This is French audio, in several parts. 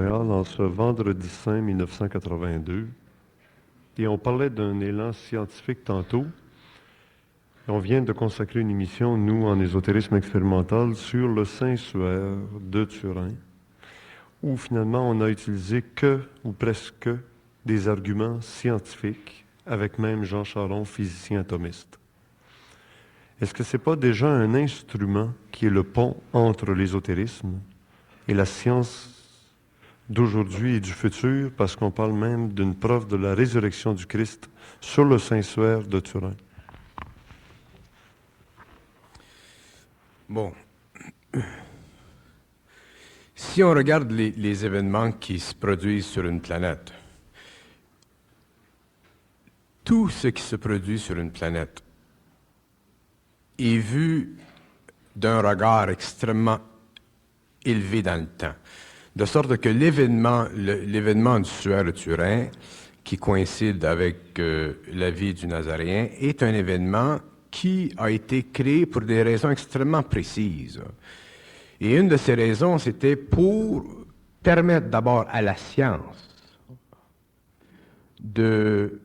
Montréal en ce vendredi saint 1982. Et on parlait d'un élan scientifique tantôt. Et on vient de consacrer une émission, nous, en ésotérisme expérimental, sur le Saint-Suaire de Turin, où finalement on a utilisé que, ou presque, des arguments scientifiques, avec même Jean Charon, physicien atomiste. Est-ce que ce n'est pas déjà un instrument qui est le pont entre l'ésotérisme et la science d'aujourd'hui et du futur, parce qu'on parle même d'une preuve de la résurrection du Christ sur le Saint-Suaire de Turin? Bon. Si on regarde les événements qui se produisent sur une planète, tout ce qui se produit sur une planète est vu d'un regard extrêmement élevé dans le temps. De sorte que l'événement du Suaire de Turin, qui coïncide avec la vie du Nazaréen, est un événement qui a été créé pour des raisons extrêmement précises. Et une de ces raisons, c'était pour permettre d'abord à la science de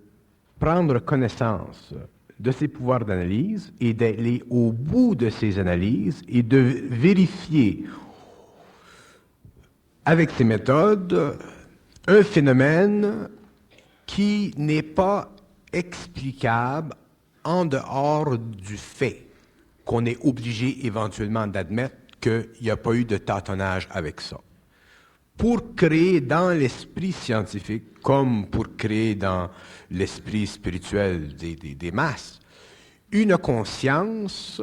prendre connaissance de ses pouvoirs d'analyse et d'aller au bout de ces analyses et de vérifier avec ces méthodes un phénomène qui n'est pas explicable en dehors du fait qu'on est obligé éventuellement d'admettre qu'il n'y a pas eu de tâtonnage avec ça. Pour créer dans l'esprit scientifique, comme pour créer dans l'esprit spirituel des masses, une conscience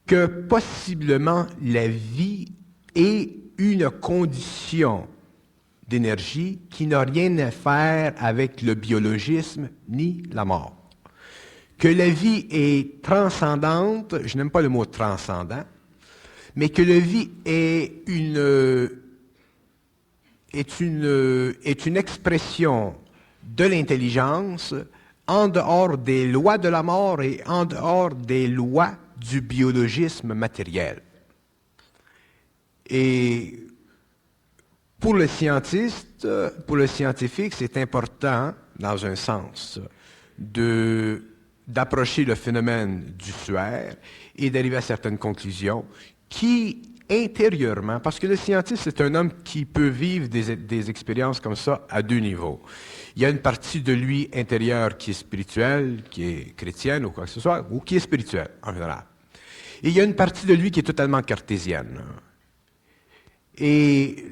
que possiblement la vie est une condition d'énergie qui n'a rien à faire avec le biologisme ni la mort. Que la vie est transcendante, je n'aime pas le mot transcendant, mais que la vie est une expression de l'intelligence en dehors des lois de la mort et en dehors des lois du biologisme matériel. Et pour le scientiste, pour le scientifique, c'est important, dans un sens, d'approcher le phénomène du suaire et d'arriver à certaines conclusions qui, intérieurement, parce que le scientiste, c'est un homme qui peut vivre des expériences comme ça à deux niveaux. Il y a une partie de lui intérieure qui est spirituelle, qui est chrétienne ou quoi que ce soit, ou qui est spirituelle, en général. Et il y a une partie de lui qui est totalement cartésienne. Et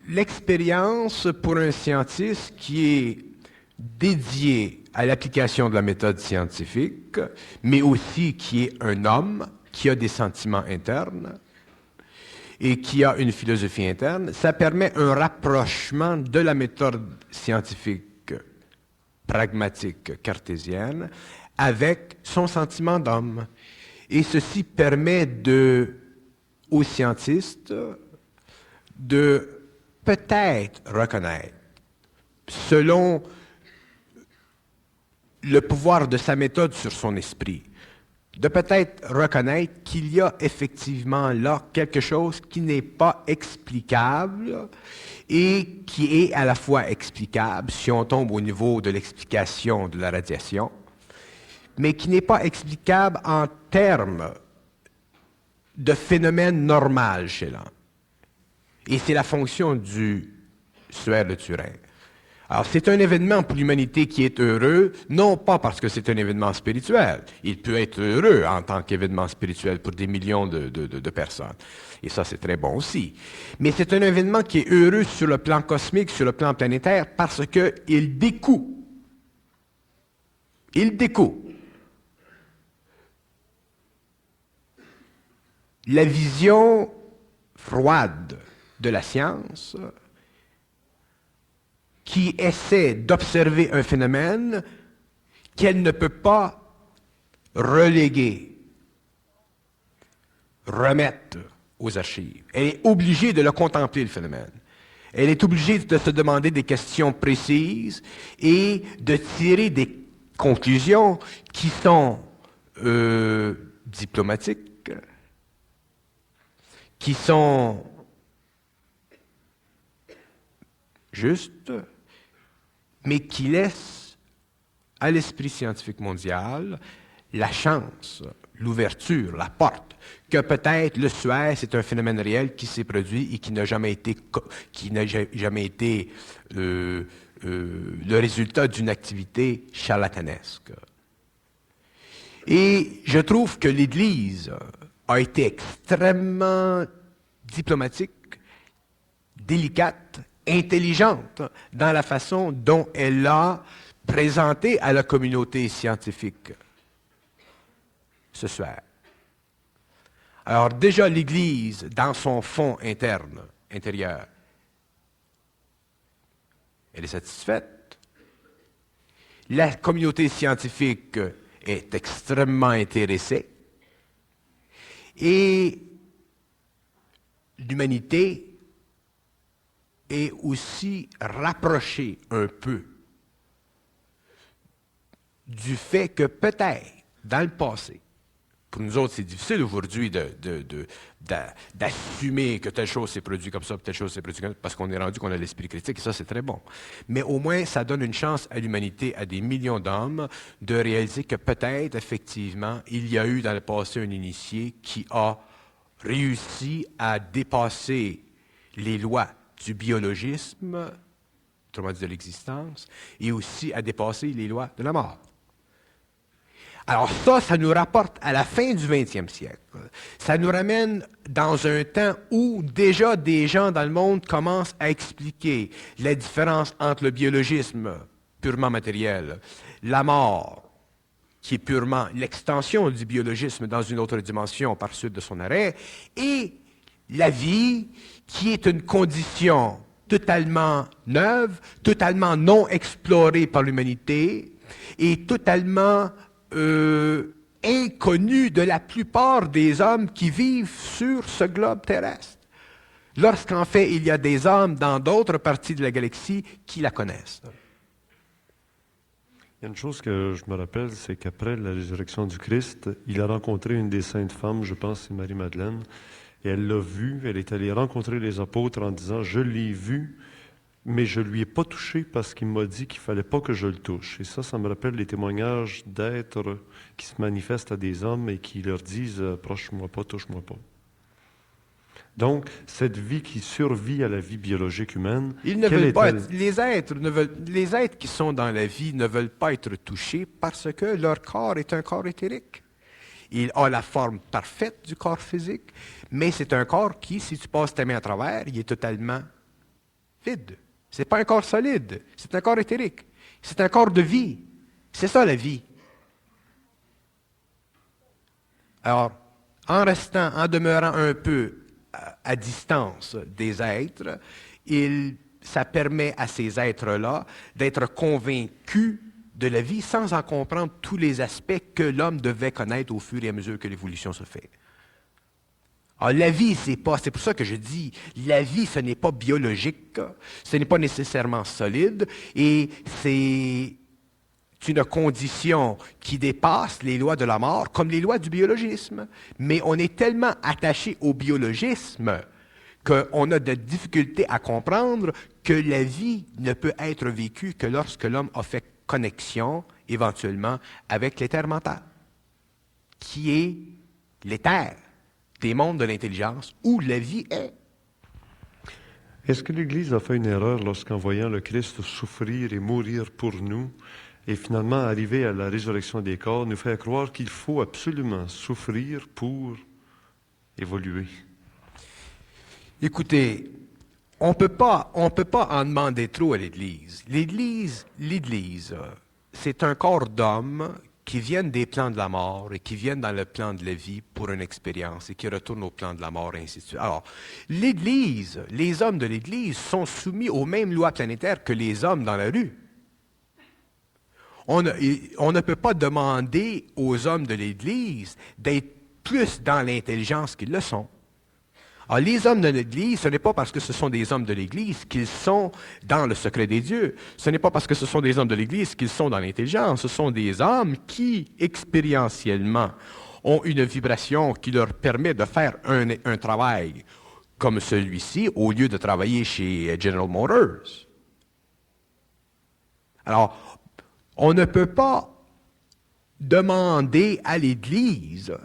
l'expérience pour un scientiste qui est dédié à l'application de la méthode scientifique, mais aussi qui est un homme qui a des sentiments internes et qui a une philosophie interne, ça permet un rapprochement de la méthode scientifique pragmatique cartésienne avec son sentiment d'homme. Et ceci permet aux scientistes de peut-être reconnaître, selon le pouvoir de sa méthode sur son esprit, de peut-être reconnaître qu'il y a effectivement là quelque chose qui n'est pas explicable et qui est à la fois explicable si on tombe au niveau de l'explication de la radiation, mais qui n'est pas explicable en termes de phénomène normal chez l'homme. Et c'est la fonction du suaire de Turin. Alors, c'est un événement pour l'humanité qui est heureux, non pas parce que c'est un événement spirituel. Il peut être heureux en tant qu'événement spirituel pour des millions de personnes. Et ça, c'est très bon aussi. Mais c'est un événement qui est heureux sur le plan cosmique, sur le plan planétaire, parce qu'il découle. Il découle la vision froide de la science qui essaie d'observer un phénomène qu'elle ne peut pas reléguer, remettre aux archives. Elle est obligée de le contempler, le phénomène. Elle est obligée de se demander des questions précises et de tirer des conclusions qui sont diplomatiques, qui sont juste, mais qui laisse à l'esprit scientifique mondial la chance, l'ouverture, la porte, que peut-être le Suez est un phénomène réel qui s'est produit et qui n'a jamais été, le résultat d'une activité charlatanesque. Et je trouve que l'Église a été extrêmement diplomatique, délicate, intelligente dans la façon dont elle a présenté à la communauté scientifique ce soir. Alors déjà, l'Église, dans son fond intérieur, elle est satisfaite. La communauté scientifique est extrêmement intéressée. Et l'humanité est aussi rapprochée un peu du fait que peut-être, dans le passé, pour nous autres, c'est difficile aujourd'hui d'assumer que telle chose s'est produite comme ça, telle chose s'est produite comme ça, parce qu'on est rendu qu'on a l'esprit critique, et ça, c'est très bon. Mais au moins, ça donne une chance à l'humanité, à des millions d'hommes, de réaliser que peut-être, effectivement, il y a eu dans le passé un initié qui a réussi à dépasser les lois du biologisme, autrement dit de l'existence, et aussi à dépasser les lois de la mort. Alors ça nous rapporte à la fin du 20e siècle. Ça nous ramène dans un temps où déjà des gens dans le monde commencent à expliquer la différence entre le biologisme purement matériel, la mort, qui est purement l'extension du biologisme dans une autre dimension par suite de son arrêt, et la vie, qui est une condition totalement neuve, totalement non explorée par l'humanité, et totalement inconnue de la plupart des hommes qui vivent sur ce globe terrestre. Lorsqu'en fait, il y a des hommes dans d'autres parties de la galaxie qui la connaissent. Il y a une chose que je me rappelle, c'est qu'après la résurrection du Christ, il a rencontré une des saintes femmes, je pense que c'est Marie-Madeleine, et elle l'a vue, elle est allée rencontrer les apôtres en disant « Je l'ai vu, mais je ne lui ai pas touché parce qu'il m'a dit qu'il ne fallait pas que je le touche. » Et ça me rappelle les témoignages d'êtres qui se manifestent à des hommes et qui leur disent « Approche-moi pas, touche-moi pas ». Donc, cette vie qui survit à la vie biologique humaine... Ils ne veulent pas être, les êtres qui sont dans la vie ne veulent pas être touchés parce que leur corps est un corps éthérique. Il a la forme parfaite du corps physique, mais c'est un corps qui, si tu passes ta main à travers, il est totalement vide. Ce n'est pas un corps solide, c'est un corps éthérique. C'est un corps de vie. C'est ça la vie. Alors, en demeurant un peu à distance des êtres, ça permet à ces êtres-là d'être convaincus de la vie sans en comprendre tous les aspects que l'homme devait connaître au fur et à mesure que l'évolution se fait. Alors, la vie, c'est pour ça que je dis, la vie, ce n'est pas biologique, ce n'est pas nécessairement solide, et c'est une condition qui dépasse les lois de la mort, comme les lois du biologisme. Mais on est tellement attaché au biologisme qu'on a de difficultés à comprendre que la vie ne peut être vécue que lorsque l'homme a fait connexion, éventuellement, avec l'éther mental, qui est l'éther des mondes de l'intelligence où la vie est. Est-ce que l'Église a fait une erreur lorsqu'en voyant le Christ souffrir et mourir pour nous, et finalement arriver à la résurrection des corps, nous faire croire qu'il faut absolument souffrir pour évoluer? Écoutez, on peut pas en demander trop à l'Église. L'Église, c'est un corps d'hommes qui viennent des plans de la mort et qui viennent dans le plan de la vie pour une expérience et qui retournent au plan de la mort, et ainsi de suite. Alors, l'Église, les hommes de l'Église sont soumis aux mêmes lois planétaires que les hommes dans la rue. On ne peut pas demander aux hommes de l'Église d'être plus dans l'intelligence qu'ils le sont. Alors, les hommes de l'Église, ce n'est pas parce que ce sont des hommes de l'Église qu'ils sont dans le secret des dieux. Ce n'est pas parce que ce sont des hommes de l'Église qu'ils sont dans l'intelligence. Ce sont des hommes qui, expérientiellement, ont une vibration qui leur permet de faire un travail comme celui-ci, au lieu de travailler chez General Motors. Alors, on ne peut pas demander à l'Église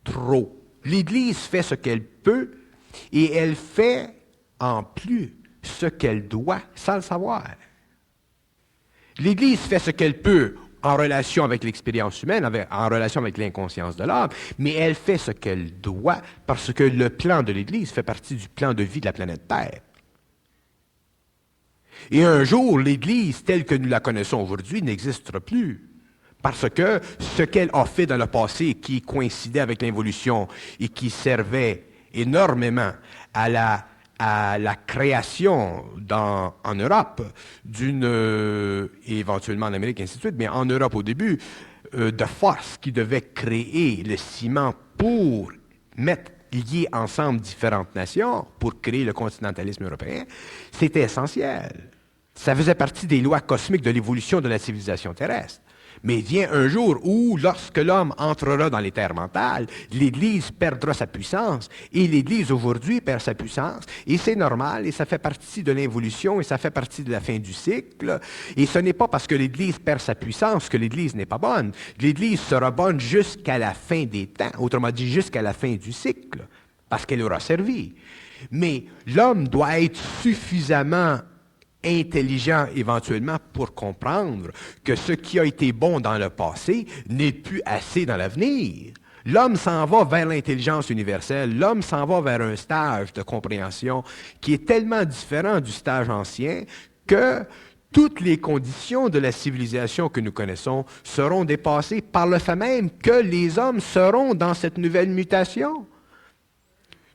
trop. L'Église fait ce qu'elle peut et elle fait en plus ce qu'elle doit sans le savoir. L'Église fait ce qu'elle peut en relation avec l'expérience humaine, en relation avec l'inconscience de l'âme, mais elle fait ce qu'elle doit parce que le plan de l'Église fait partie du plan de vie de la planète Terre. Et un jour, l'Église telle que nous la connaissons aujourd'hui n'existera plus. Parce que ce qu'elle a fait dans le passé, qui coïncidait avec l'évolution et qui servait énormément à la création en Europe et éventuellement en Amérique, ainsi de suite, mais en Europe au début, de forces qui devaient créer le ciment pour lier ensemble différentes nations, pour créer le continentalisme européen, c'était essentiel. Ça faisait partie des lois cosmiques de l'évolution de la civilisation terrestre. Mais vient un jour où, lorsque l'homme entrera dans les terres mentales, l'Église perdra sa puissance, et l'Église aujourd'hui perd sa puissance, et c'est normal, et ça fait partie de l'évolution, et ça fait partie de la fin du cycle, et ce n'est pas parce que l'Église perd sa puissance que l'Église n'est pas bonne. L'Église sera bonne jusqu'à la fin des temps, autrement dit jusqu'à la fin du cycle, parce qu'elle aura servi. Mais l'homme doit être suffisamment intelligent éventuellement pour comprendre que ce qui a été bon dans le passé n'est plus assez dans l'avenir. L'homme s'en va vers l'intelligence universelle, l'homme s'en va vers un stage de compréhension qui est tellement différent du stage ancien que toutes les conditions de la civilisation que nous connaissons seront dépassées par le fait même que les hommes seront dans cette nouvelle mutation.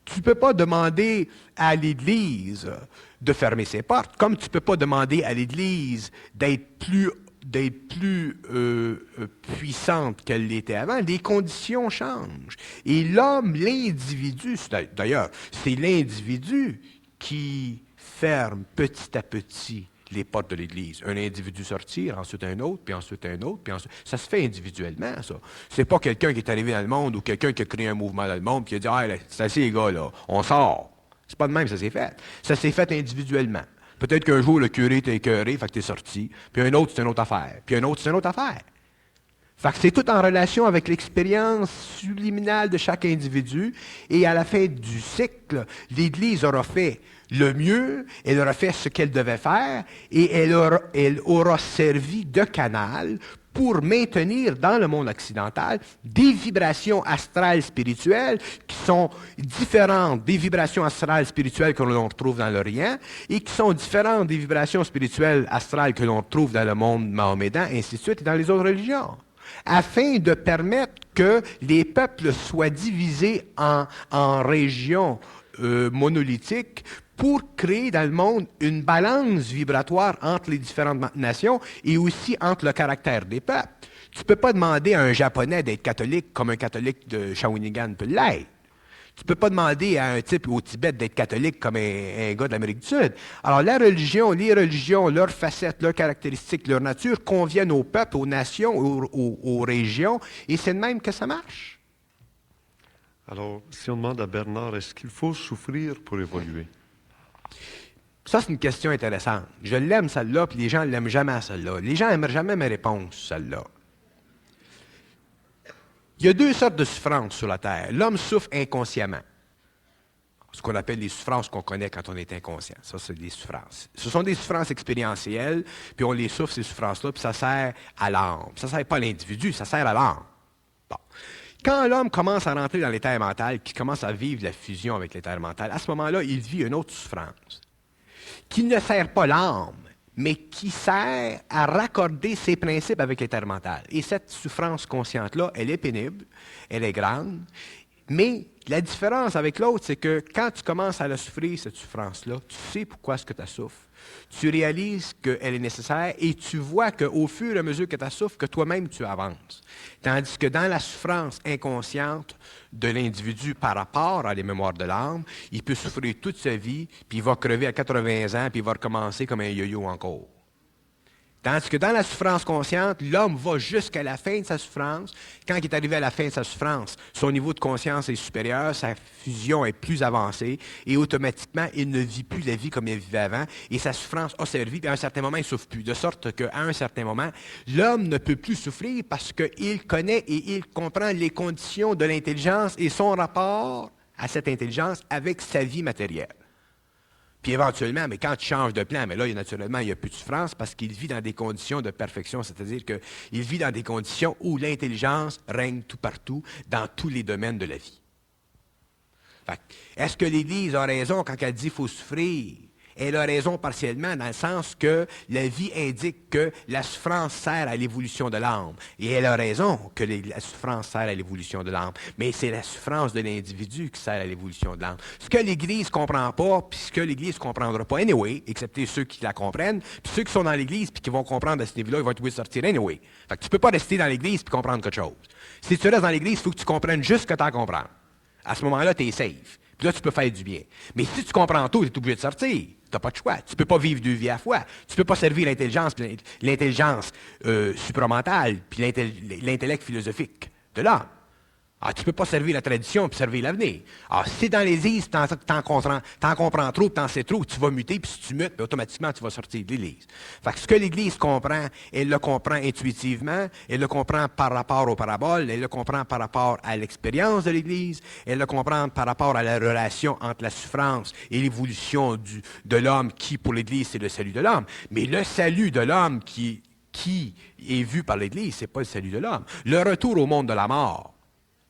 Tu ne peux pas demander à l'Église de fermer ses portes, comme tu ne peux pas demander à l'Église d'être plus puissante qu'elle l'était avant. Les conditions changent. Et l'homme, l'individu, d'ailleurs, c'est l'individu qui ferme petit à petit les portes de l'Église. Un individu sortir, ensuite un autre, puis ensuite un autre, puis ensuite... Ça se fait individuellement, ça. C'est pas quelqu'un qui est arrivé dans le monde ou quelqu'un qui a créé un mouvement dans le monde puis qui a dit « Ah, là, c'est assez, les gars, là, on sort. » C'est pas de même que ça s'est fait. Ça s'est fait individuellement. Peut-être qu'un jour, le curé t'a écœuré, fait que t'es sorti, puis un autre, c'est une autre affaire, puis un autre, c'est une autre affaire. Fait que c'est tout en relation avec l'expérience subliminale de chaque individu, et à la fin du cycle, l'Église aura fait le mieux, elle aura fait ce qu'elle devait faire, et elle aura servi de canal pour maintenir dans le monde occidental des vibrations astrales spirituelles qui sont différentes des vibrations astrales spirituelles que l'on retrouve dans l'Orient et qui sont différentes des vibrations spirituelles astrales que l'on retrouve dans le monde mahomédan, ainsi de suite, et dans les autres religions, afin de permettre que les peuples soient divisés en régions monolithiques pour créer dans le monde une balance vibratoire entre les différentes nations et aussi entre le caractère des peuples. Tu ne peux pas demander à un Japonais d'être catholique comme un catholique de Shawinigan peut l'être. Tu ne peux pas demander à un type au Tibet d'être catholique comme un gars de l'Amérique du Sud. Alors la religion, les religions, leurs facettes, leurs caractéristiques, leur nature conviennent aux peuples, aux nations, aux régions, et c'est de même que ça marche. Alors, si on demande à Bernard, est-ce qu'il faut souffrir pour évoluer? Ça, c'est une question intéressante. Je l'aime, celle-là, puis les gens ne l'aiment jamais, celle-là. Les gens n'aiment jamais mes réponses, celle-là. Il y a deux sortes de souffrances sur la Terre. L'homme souffre inconsciemment. Ce qu'on appelle les souffrances qu'on connaît quand on est inconscient. Ça, c'est des souffrances. Ce sont des souffrances expérientielles, puis on les souffre, ces souffrances-là, puis ça sert à l'âme. Ça ne sert pas à l'individu, ça sert à l'âme. Bon. Quand l'homme commence à rentrer dans l'éther mental, qu'il commence à vivre la fusion avec l'éther mental, à ce moment-là, il vit une autre souffrance qui ne sert pas l'âme, mais qui sert à raccorder ses principes avec l'éther mental. Et cette souffrance consciente-là, elle est pénible, elle est grande, mais la différence avec l'autre, c'est que quand tu commences à la souffrir, cette souffrance-là, tu sais pourquoi est-ce que tu souffres. Tu réalises qu'elle est nécessaire et tu vois qu'au fur et à mesure que tu souffres, que toi-même tu avances. Tandis que dans la souffrance inconsciente de l'individu par rapport à les mémoires de l'âme, il peut souffrir toute sa vie, puis il va crever à 80 ans, puis il va recommencer comme un yo-yo encore. Tandis que dans la souffrance consciente, l'homme va jusqu'à la fin de sa souffrance. Quand il est arrivé à la fin de sa souffrance, son niveau de conscience est supérieur, sa fusion est plus avancée, et automatiquement, il ne vit plus la vie comme il vivait avant, et sa souffrance a servi, puis à un certain moment, il ne souffre plus. De sorte qu'à un certain moment, l'homme ne peut plus souffrir parce qu'il connaît et il comprend les conditions de l'intelligence et son rapport à cette intelligence avec sa vie matérielle. Puis éventuellement, mais quand il change de plan, mais là, naturellement, il n'y a plus de souffrance parce qu'il vit dans des conditions de perfection, c'est-à-dire qu'il vit dans des conditions où l'intelligence règne tout partout, dans tous les domaines de la vie. Est-ce que l'Église a raison quand elle dit qu'il faut souffrir? Elle a raison partiellement dans le sens que la vie indique que la souffrance sert à l'évolution de l'âme. Et elle a raison que la souffrance sert à l'évolution de l'âme. Mais c'est la souffrance de l'individu qui sert à l'évolution de l'âme. Ce que l'Église ne comprend pas, puis ce que l'Église ne comprendra pas anyway, excepté ceux qui la comprennent, puis ceux qui sont dans l'Église puis qui vont comprendre à ce niveau-là, ils vont être obligés de sortir anyway. Fait que tu ne peux pas rester dans l'Église puis comprendre quelque chose. Si tu restes dans l'Église, il faut que tu comprennes juste ce que tu as à comprendre. À ce moment-là, tu es safe. Puis là, tu peux faire du bien. Mais si tu comprends tout, tu es obligé de sortir. Tu n'as pas de choix. Tu ne peux pas vivre deux vies à la fois. Tu ne peux pas servir l'intelligence supramentale puis l'intellect philosophique de l'homme. Ah, tu ne peux pas servir la tradition et servir l'avenir. Ah, si c'est dans l'Église, tu en comprends trop, tu en sais trop, tu vas muter, puis si tu mutes, automatiquement, tu vas sortir de l'Église. Fait que ce que l'Église comprend, elle le comprend intuitivement, elle le comprend par rapport aux paraboles, elle le comprend par rapport à l'expérience de l'Église, elle le comprend par rapport à la relation entre la souffrance et l'évolution de l'homme qui, pour l'Église, c'est le salut de l'homme. Mais le salut de l'homme qui est vu par l'Église, ce n'est pas le salut de l'homme. Le retour au monde de la mort,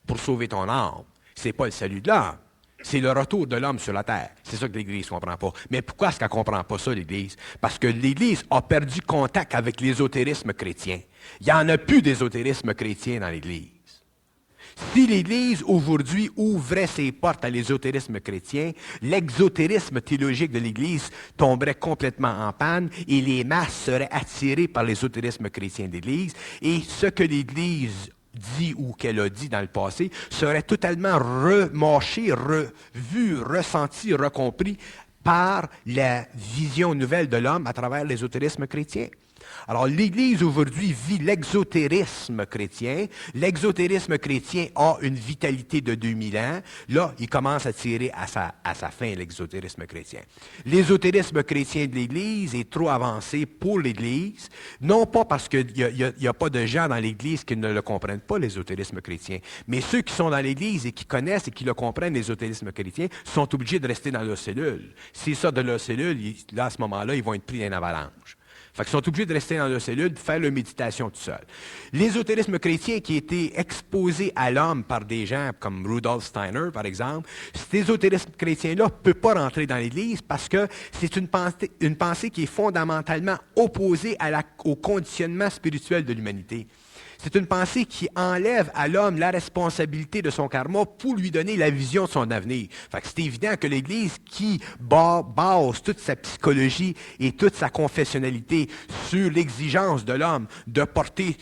pour sauver ton âme, ce n'est pas le salut de l'homme. C'est le retour de l'homme sur la terre. C'est ça que l'Église ne comprend pas. Mais pourquoi est-ce qu'elle ne comprend pas ça, l'Église? Parce que l'Église a perdu contact avec l'ésotérisme chrétien. Il n'y en a plus d'ésotérisme chrétien dans l'Église. Si l'Église, aujourd'hui, ouvrait ses portes à l'ésotérisme chrétien, l'exotérisme théologique de l'Église tomberait complètement en panne et les masses seraient attirées par l'ésotérisme chrétien de l'Église. Et ce que l'Église dit ou qu'elle a dit dans le passé, serait totalement remâché, revu, ressenti, recompris par la vision nouvelle de l'homme à travers l'ésotérisme chrétien. Alors, l'Église aujourd'hui vit l'exotérisme chrétien. L'exotérisme chrétien a une vitalité de 2000 ans. Là, il commence à tirer à sa fin l'exotérisme chrétien. L'ésotérisme chrétien de l'Église est trop avancé pour l'Église, non pas parce qu'il n'y a pas de gens dans l'Église qui ne le comprennent pas, l'ésotérisme chrétien, mais ceux qui sont dans l'Église et qui connaissent et qui le comprennent, l'ésotérisme chrétien, sont obligés de rester dans leur cellule. Si ça de leur cellule, là, à ce moment-là, ils vont être pris dans une avalanche. Fait qu'ils sont obligés de rester dans leur cellule, de faire leur méditation tout seul. L'ésotérisme chrétien qui a été exposé à l'homme par des gens comme Rudolf Steiner, par exemple, cet ésotérisme chrétien-là ne peut pas rentrer dans l'Église parce que c'est une pensée qui est fondamentalement opposée au conditionnement spirituel de l'humanité. C'est une pensée qui enlève à l'homme la responsabilité de son karma pour lui donner la vision de son avenir. Fait que c'est évident que l'Église qui base toute sa psychologie et toute sa confessionnalité sur l'exigence de l'homme de porter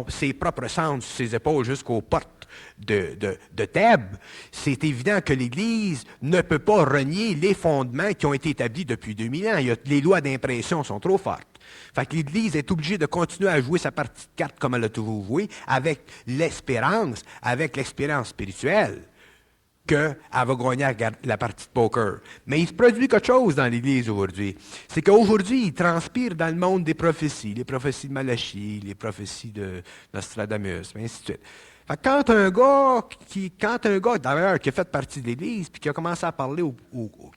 ses propres cendres sur ses épaules jusqu'aux portes de Thèbes, c'est évident que l'Église ne peut pas renier les fondements qui ont été établis depuis 2000 ans. Les lois d'impression sont trop fortes. Fait que l'Église est obligée de continuer à jouer sa partie de carte comme elle a toujours joué, avec l'expérience spirituelle, qu'elle va gagner la partie de poker. Mais il se produit quelque chose dans l'Église aujourd'hui. C'est qu'aujourd'hui, il transpire dans le monde des prophéties, les prophéties de Malachie, les prophéties de Nostradamus, et ainsi de suite. Fait que quand un gars, d'ailleurs, qui a fait partie de l'Église, puis qui a commencé à parler,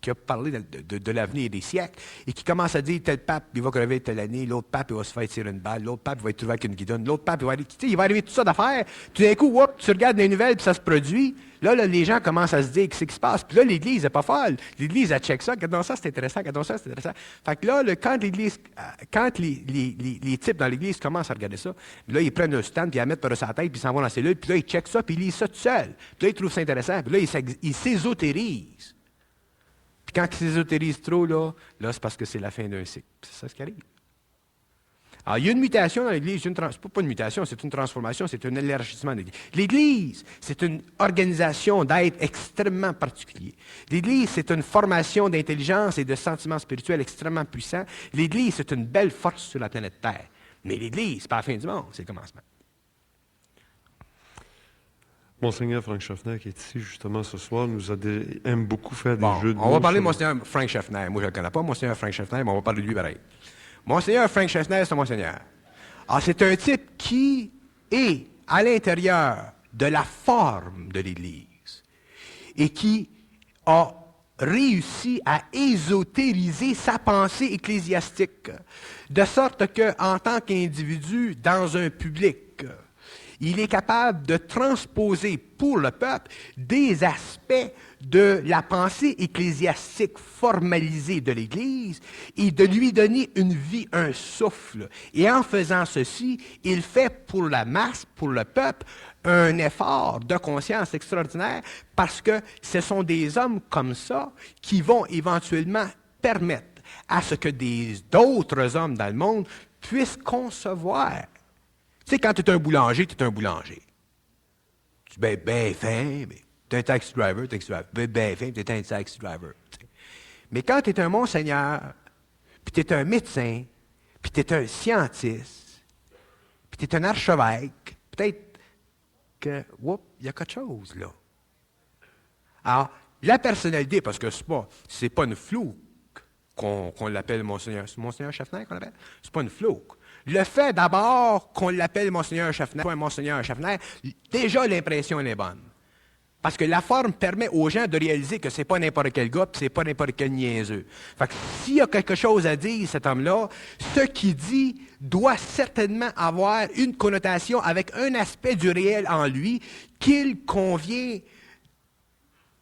qui a parlé de l'avenir des siècles, et qui commence à dire tel pape, il va crever telle année, l'autre pape, il va se faire tirer une balle, l'autre pape, il va être trouvé avec une guidonne, l'autre pape, il va arriver tout ça d'affaires. Tout d'un coup, tu regardes les nouvelles, puis ça se produit. Là, les gens commencent à se dire qu'est-ce qui se passe. Puis là, l'Église n'est pas folle. L'Église, elle check ça. Regardons ça, c'est intéressant. Regardons ça, c'est intéressant. Fait que là, quand les types dans l'Église commencent à regarder ça, là, ils prennent un stand, puis ils la mettent par sa tête, puis ils s'en vont dans la cellule, puis là, ils checkent ça, puis ils lisent ça tout seul. Puis là, ils trouvent ça intéressant. Puis là, ils s'ésotérisent. Puis quand ils s'ésotérisent trop, là c'est parce que c'est la fin d'un cycle. C'est ça ce qui arrive. Alors, il y a une mutation dans l'Église, c'est pas une mutation, c'est une transformation, c'est un élargissement de l'Église. L'Église, c'est une organisation d'être extrêmement particulier. L'Église, c'est une formation d'intelligence et de sentiments spirituels extrêmement puissants. L'Église, c'est une belle force sur la planète Terre. Mais l'Église, c'est pas la fin du monde, c'est le commencement. Monseigneur Frank Schaffner, qui est ici justement ce soir, aime beaucoup faire des Bon, jeux de mots. on va parler de Monseigneur Frank Schaffner. Moi, je ne le connais pas, Monseigneur Frank Schaffner, mais on va parler de lui pareil. Monseigneur Frank Schaffner, c'est un Monseigneur. Alors, c'est un type qui est à l'intérieur de la forme de l'Église et qui a réussi à ésotériser sa pensée ecclésiastique, de sorte qu'en tant qu'individu dans un public, il est capable de transposer pour le peuple des aspects de la pensée ecclésiastique formalisée de l'Église et de lui donner une vie, un souffle. Et en faisant ceci, il fait pour la masse, pour le peuple, un effort de conscience extraordinaire parce que ce sont des hommes comme ça qui vont éventuellement permettre à ce que d'autres hommes dans le monde puissent concevoir. Tu sais, quand tu es un boulanger, tu es un boulanger. Tu es bien fin, mais tu es un taxi driver, bien fin, tu es un taxi driver. T'sais. Mais quand tu es un monseigneur, puis tu es un médecin, puis tu es un scientiste, puis tu es un archevêque, peut-être que, il y a quelque chose là. Alors, la personnalité, parce que c'est pas une flouque qu'on l'appelle Monseigneur. C'est Monseigneur Schaffner qu'on l'appelle? C'est pas une flouque. Le fait d'abord qu'on l'appelle Monseigneur Schaffner, pas un Monseigneur Schaffner, déjà l'impression elle est bonne. Parce que la forme permet aux gens de réaliser que c'est pas n'importe quel gars, puis c'est pas n'importe quel niaiseux. Fait que s'il y a quelque chose à dire, cet homme-là, ce qu'il dit doit certainement avoir une connotation avec un aspect du réel en lui qu'il convient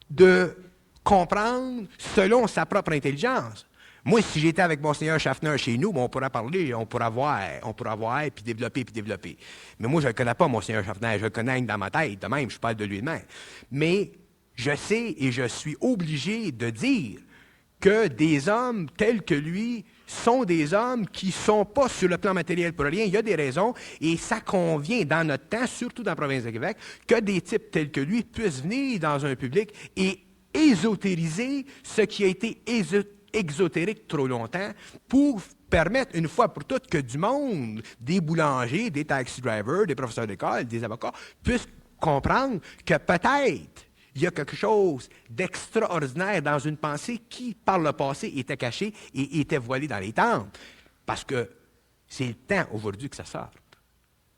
de comprendre selon sa propre intelligence. Moi, si j'étais avec Monseigneur Schaffner chez nous, on pourrait parler, on pourrait voir, puis développer. Mais moi, je ne le connais pas, Monseigneur Schaffner, je le connais dans ma tête, de même, je parle de lui de même. Mais je sais et je suis obligé de dire que des hommes tels que lui sont des hommes qui ne sont pas sur le plan matériel pour rien. Il y a des raisons, et ça convient dans notre temps, surtout dans la province de Québec, que des types tels que lui puissent venir dans un public et ésotériser ce qui a été exotérique trop longtemps pour permettre une fois pour toutes que du monde, des boulangers, des taxi drivers, des professeurs d'école, des avocats, puissent comprendre que peut-être il y a quelque chose d'extraordinaire dans une pensée qui, par le passé, était cachée et était voilée dans les temples. Parce que c'est le temps aujourd'hui que ça sorte.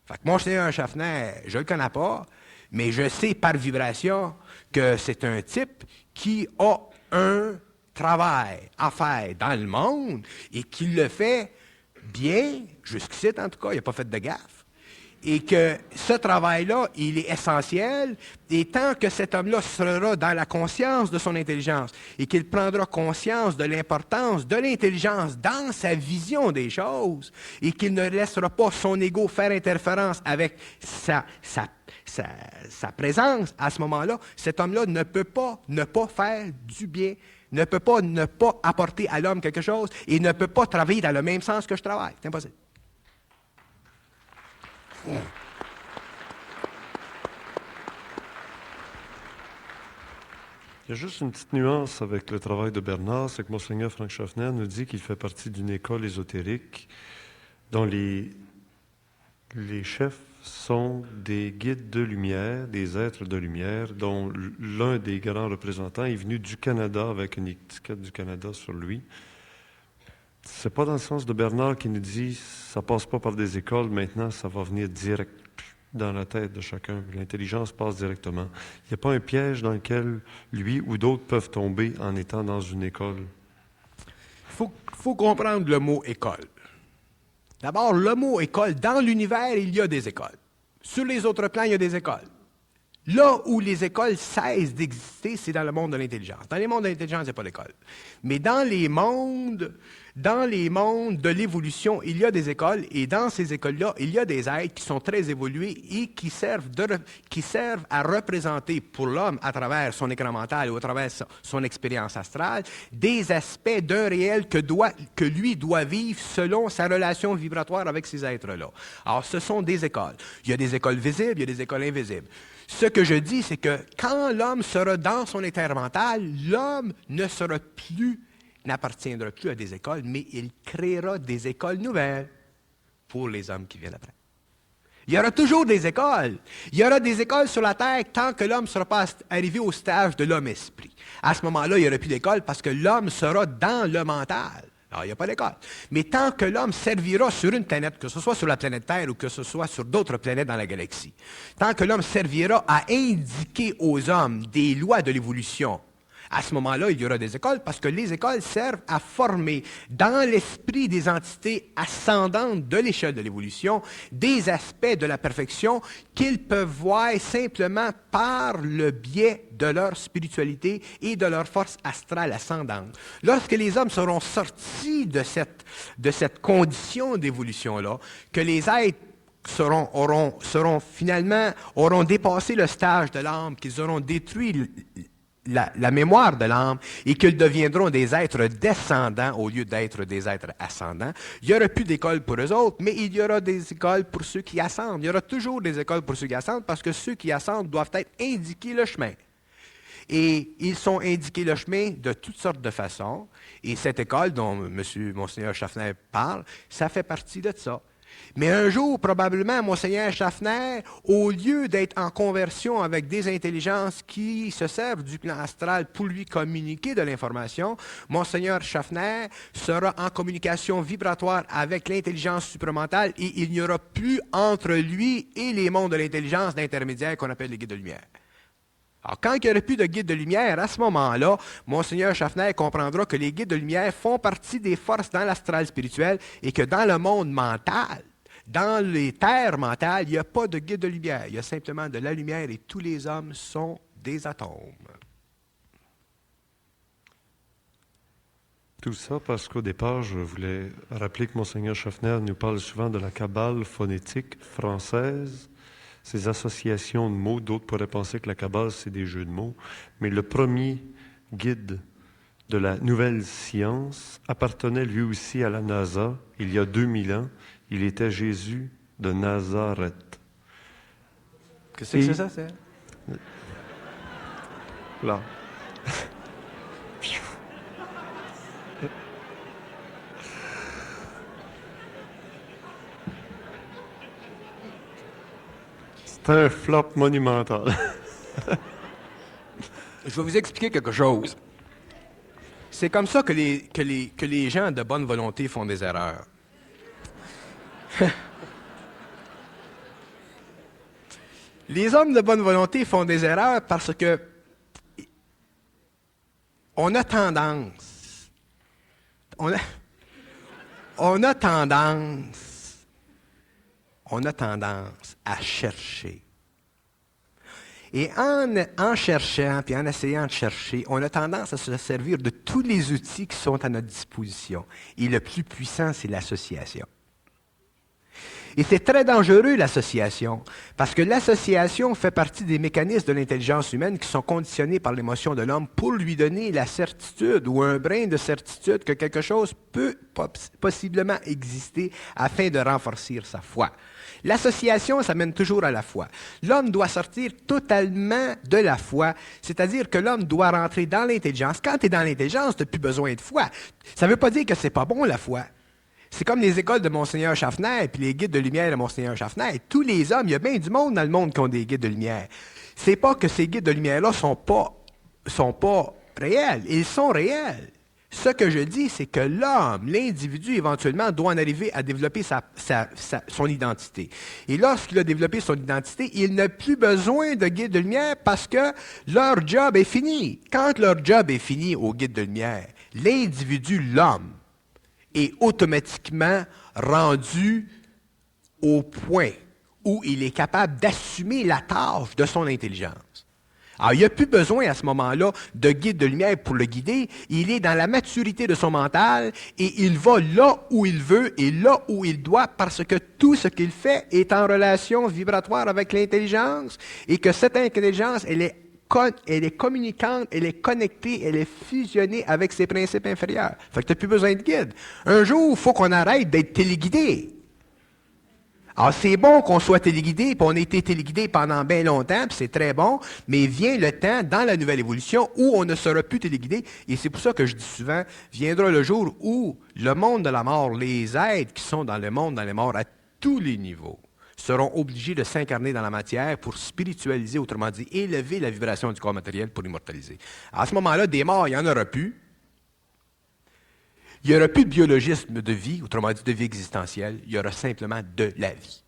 Fait que Monseigneur Schaffner, je ne le connais pas, mais je sais par vibration que c'est un type qui a un travail à faire dans le monde et qui le fait bien, jusqu'ici en tout cas, il n'a pas fait de gaffe. Et que ce travail-là, il est essentiel, et tant que cet homme-là sera dans la conscience de son intelligence et qu'il prendra conscience de l'importance de l'intelligence dans sa vision des choses et qu'il ne laissera pas son ego faire interférence avec sa présence à ce moment-là, cet homme-là ne peut pas ne pas faire du bien, ne peut pas ne pas apporter à l'homme quelque chose et ne peut pas travailler dans le même sens que je travaille. C'est impossible. Il y a juste une petite nuance avec le travail de Bernard, c'est que Monseigneur Frank Schaffner nous dit qu'il fait partie d'une école ésotérique dont les chefs sont des guides de lumière, des êtres de lumière, dont l'un des grands représentants est venu du Canada avec une étiquette du Canada sur lui. C'est pas dans le sens de Bernard qui nous dit ça passe pas par des écoles, maintenant ça va venir direct dans la tête de chacun. L'intelligence passe directement. Il n'y a pas un piège dans lequel lui ou d'autres peuvent tomber en étant dans une école. Il faut comprendre le mot école. D'abord, le mot école, dans l'univers, il y a des écoles. Sur les autres plans, il y a des écoles. Là où les écoles cessent d'exister, c'est dans le monde de l'intelligence. Dans les mondes de l'intelligence, il n'y a pas d'école. Mais dans les mondes de l'évolution, il y a des écoles, et dans ces écoles-là, il y a des êtres qui sont très évolués et qui servent à représenter pour l'homme, à travers son écran mental ou à travers son expérience astrale, des aspects d'un réel que lui doit vivre selon sa relation vibratoire avec ces êtres-là. Alors, ce sont des écoles. Il y a des écoles visibles, il y a des écoles invisibles. Ce que je dis, c'est que quand l'homme sera dans son éther mental, l'homme n'appartiendra plus à des écoles, mais il créera des écoles nouvelles. pour les hommes qui viennent après. Il y aura toujours des écoles. Il y aura des écoles sur la terre tant que l'homme ne sera pas arrivé au stage de l'homme-esprit. À ce moment-là, il n'y aura plus d'école parce que l'homme sera dans le mental. Alors, il n'y a pas d'école. Mais tant que l'homme servira sur une planète, que ce soit sur la planète Terre ou que ce soit sur d'autres planètes dans la galaxie, tant que l'homme servira à indiquer aux hommes des lois de l'évolution, à ce moment-là, il y aura des écoles parce que les écoles servent à former dans l'esprit des entités ascendantes de l'échelle de l'évolution des aspects de la perfection qu'ils peuvent voir simplement par le biais de leur spiritualité et de leur force astrale ascendante. Lorsque les hommes seront sortis de cette condition d'évolution-là, que les êtres auront dépassé le stage de l'âme, qu'ils auront détruit la mémoire de l'âme et qu'ils deviendront des êtres descendants au lieu d'être des êtres ascendants. Il n'y aura plus d'école pour eux autres, mais il y aura des écoles pour ceux qui ascendent. Il y aura toujours des écoles pour ceux qui ascendent parce que ceux qui ascendent doivent être indiqués le chemin. Et ils sont indiqués le chemin de toutes sortes de façons. Et cette école dont Monseigneur Schaffner parle, ça fait partie de ça. Mais un jour, probablement, Monseigneur Schaffner, au lieu d'être en conversion avec des intelligences qui se servent du plan astral pour lui communiquer de l'information, Monseigneur Schaffner sera en communication vibratoire avec l'intelligence supramentale et il n'y aura plus entre lui et les mondes de l'intelligence d'intermédiaires qu'on appelle les guides de lumière. Alors, quand il n'y aura plus de guides de lumière, à ce moment-là, Monseigneur Schaffner comprendra que les guides de lumière font partie des forces dans l'astral spirituel et que dans le monde mental, dans les terres mentales, il n'y a pas de guide de lumière. Il y a simplement de la lumière et tous les hommes sont des atomes. Tout ça parce qu'au départ, je voulais rappeler que Monseigneur Schaffner nous parle souvent de la Kabbale phonétique française, ces associations de mots. D'autres pourraient penser que la Kabbale, c'est des jeux de mots. Mais le premier guide de la nouvelle science appartenait lui aussi à la NASA il y a 2000 ans. Il était Jésus de Nazareth. Qu'est-ce que c'est ça, c'est? Là. C'est un flop monumental. Je vais vous expliquer quelque chose. C'est comme ça que les gens de bonne volonté font des erreurs. Les hommes de bonne volonté font des erreurs parce que on a tendance à chercher. Et en cherchant, puis en essayant de chercher, on a tendance à se servir de tous les outils qui sont à notre disposition. Et le plus puissant, c'est l'association. Et c'est très dangereux, l'association, parce que l'association fait partie des mécanismes de l'intelligence humaine qui sont conditionnés par l'émotion de l'homme pour lui donner la certitude ou un brin de certitude que quelque chose peut possiblement exister afin de renforcer sa foi. L'association, ça mène toujours à la foi. L'homme doit sortir totalement de la foi, c'est-à-dire que l'homme doit rentrer dans l'intelligence. Quand tu es dans l'intelligence, tu n'as plus besoin de foi. Ça ne veut pas dire que c'est pas bon, la foi. C'est comme les écoles de Monseigneur Schaffner puis les guides de lumière de Monseigneur Schaffner. Tous les hommes, il y a bien du monde dans le monde qui ont des guides de lumière. C'est pas que ces guides de lumière-là sont pas réels. Ils sont réels. Ce que je dis, c'est que l'homme, l'individu, éventuellement, doit en arriver à développer son identité. Et lorsqu'il a développé son identité, il n'a plus besoin de guide de lumière parce que leur job est fini. Quand leur job est fini au guide de lumière, l'individu, l'homme, est automatiquement rendu au point où il est capable d'assumer la tâche de son intelligence. Alors, il n'y a plus besoin à ce moment-là de guide de lumière pour le guider. Il est dans la maturité de son mental et il va là où il veut et là où il doit parce que tout ce qu'il fait est en relation vibratoire avec l'intelligence et que cette intelligence, elle est communicante, elle est connectée, elle est fusionnée avec ses principes inférieurs. Fait que tu n'as plus besoin de guide. Un jour, il faut qu'on arrête d'être téléguidé. Alors, c'est bon qu'on soit téléguidé, puis on a été téléguidé pendant bien longtemps, puis c'est très bon, mais vient le temps, dans la nouvelle évolution, où on ne sera plus téléguidé, et c'est pour ça que je dis souvent, viendra le jour où le monde de la mort, les êtres qui sont dans le monde, dans les morts, à tous les niveaux, seront obligés de s'incarner dans la matière pour spiritualiser, autrement dit, élever la vibration du corps matériel pour l'immortaliser. À ce moment-là, des morts, il n'y en aura plus. Il n'y aura plus de biologisme de vie, autrement dit, de vie existentielle. Il y aura simplement de la vie.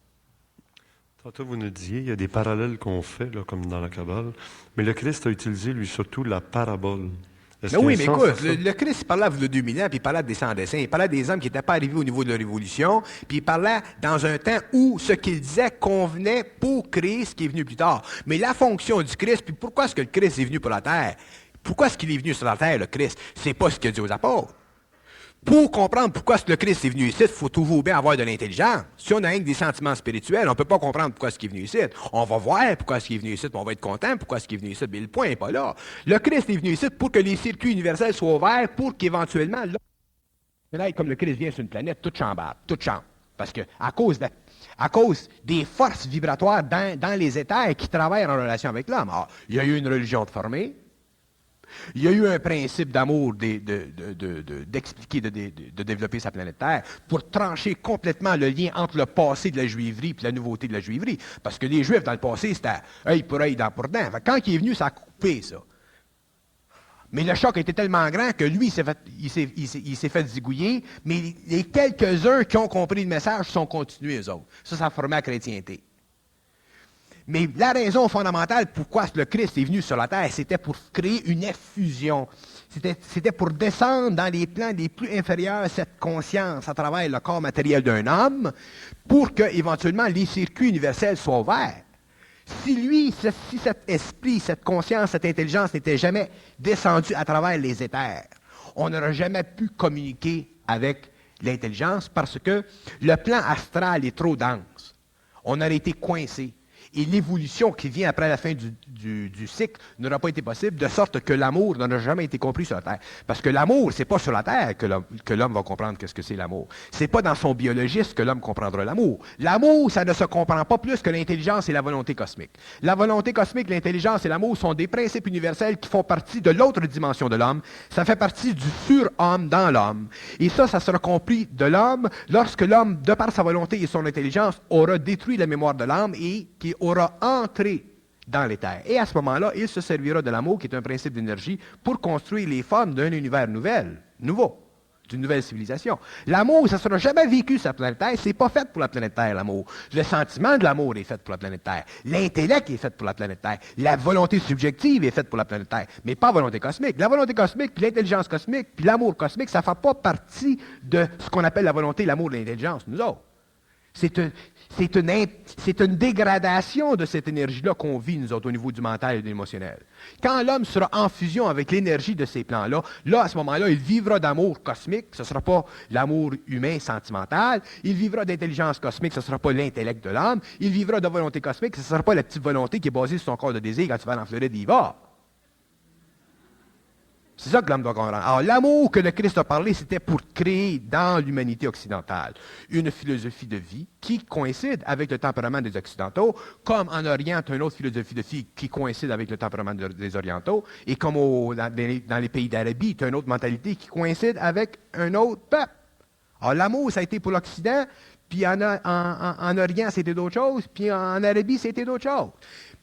Tantôt, vous nous disiez, il y a des parallèles qu'on fait, là, comme dans la Kabbale, mais le Christ a utilisé, lui, surtout la parabole. Mais oui, mais écoute, le Christ il parlait il y a 2000 ans, puis il parlait des sans-dessins. Il parlait des hommes qui n'étaient pas arrivés au niveau de la révolution, puis il parlait dans un temps où ce qu'il disait convenait pour créer ce qui est venu plus tard. Mais la fonction du Christ, puis pourquoi est-ce que le Christ est venu pour la terre? Pourquoi est-ce qu'il est venu sur la terre, le Christ? C'est pas ce qu'il a dit aux apôtres. Pour comprendre pourquoi le Christ est venu ici, il faut toujours bien avoir de l'intelligence. Si on a rien que des sentiments spirituels, on ne peut pas comprendre pourquoi est-ce qu'il est venu ici. On va voir pourquoi est-ce qu'il est venu ici, puis on va être content pourquoi est-ce qu'il est venu ici, mais le point n'est pas là. Le Christ est venu ici pour que les circuits universels soient ouverts, pour qu'éventuellement, là, comme le Christ vient sur une planète, tout chambarde, tout chambre. Parce que à cause des forces vibratoires dans les éthers qui travaillent en relation avec l'homme. Alors, il y a eu une religion de formée. Il y a eu un principe d'amour d'expliquer, de développer sa planète Terre pour trancher complètement le lien entre le passé de la juiverie et la nouveauté de la juiverie. parce que les Juifs, dans le passé, c'était œil pour œil, dent pour dent. Quand il est venu, ça a coupé ça. Mais le choc était tellement grand que lui, il s'est fait zigouiller, mais les quelques-uns qui ont compris le message sont continués, eux autres. Ça formait la chrétienté. Mais la raison fondamentale pourquoi le Christ est venu sur la terre, c'était pour créer une effusion. C'était pour descendre dans les plans les plus inférieurs cette conscience à travers le corps matériel d'un homme, pour que, éventuellement, les circuits universels soient ouverts. Si cet esprit, cette conscience, cette intelligence n'était jamais descendue à travers les éthers, on n'aurait jamais pu communiquer avec l'intelligence parce que le plan astral est trop dense. On aurait été coincé. Et l'évolution qui vient après la fin du cycle n'aura pas été possible, de sorte que l'amour n'aura jamais été compris sur la Terre. Parce que l'amour, c'est pas sur la Terre que l'homme va comprendre qu'est-ce que c'est l'amour. C'est pas dans son biologisme que l'homme comprendra l'amour. L'amour, ça ne se comprend pas plus que l'intelligence et la volonté cosmique. La volonté cosmique, l'intelligence et l'amour sont des principes universels qui font partie de l'autre dimension de l'homme. Ça fait partie du surhomme dans l'homme. Et ça sera compris de l'homme lorsque l'homme, de par sa volonté et son intelligence, aura détruit la mémoire de l'âme et qui aura entré dans l'éther. Et à ce moment-là, il se servira de l'amour, qui est un principe d'énergie, pour construire les formes d'un univers nouveau, d'une nouvelle civilisation. L'amour, ça ne sera jamais vécu sur la planète Terre. C'est pas fait pour la planète Terre, l'amour. Le sentiment de l'amour est fait pour la planète Terre. L'intellect est fait pour la planète Terre. La volonté subjective est faite pour la planète Terre. Mais pas la volonté cosmique. La volonté cosmique, puis l'intelligence cosmique, puis l'amour cosmique, ça ne fait pas partie de ce qu'on appelle la volonté, l'amour et l'intelligence, nous autres. C'est une dégradation de cette énergie-là qu'on vit, nous autres, au niveau du mental et de l'émotionnel. Quand l'homme sera en fusion avec l'énergie de ces plans-là, là, à ce moment-là, il vivra d'amour cosmique, ce ne sera pas l'amour humain sentimental, il vivra d'intelligence cosmique, ce ne sera pas l'intellect de l'homme, il vivra de volonté cosmique, ce ne sera pas la petite volonté qui est basée sur son corps de désir quand tu vas en Floride, il va. C'est ça que l'homme doit comprendre. Alors, l'amour que le Christ a parlé, c'était pour créer dans l'humanité occidentale une philosophie de vie qui coïncide avec le tempérament des Occidentaux, comme en Orient, tu as une autre philosophie de vie qui coïncide avec le tempérament des Orientaux, et comme dans les pays d'Arabie, tu as une autre mentalité qui coïncide avec un autre peuple. Alors, l'amour, ça a été pour l'Occident, puis en Orient, c'était d'autres choses, puis en Arabie, c'était d'autres choses.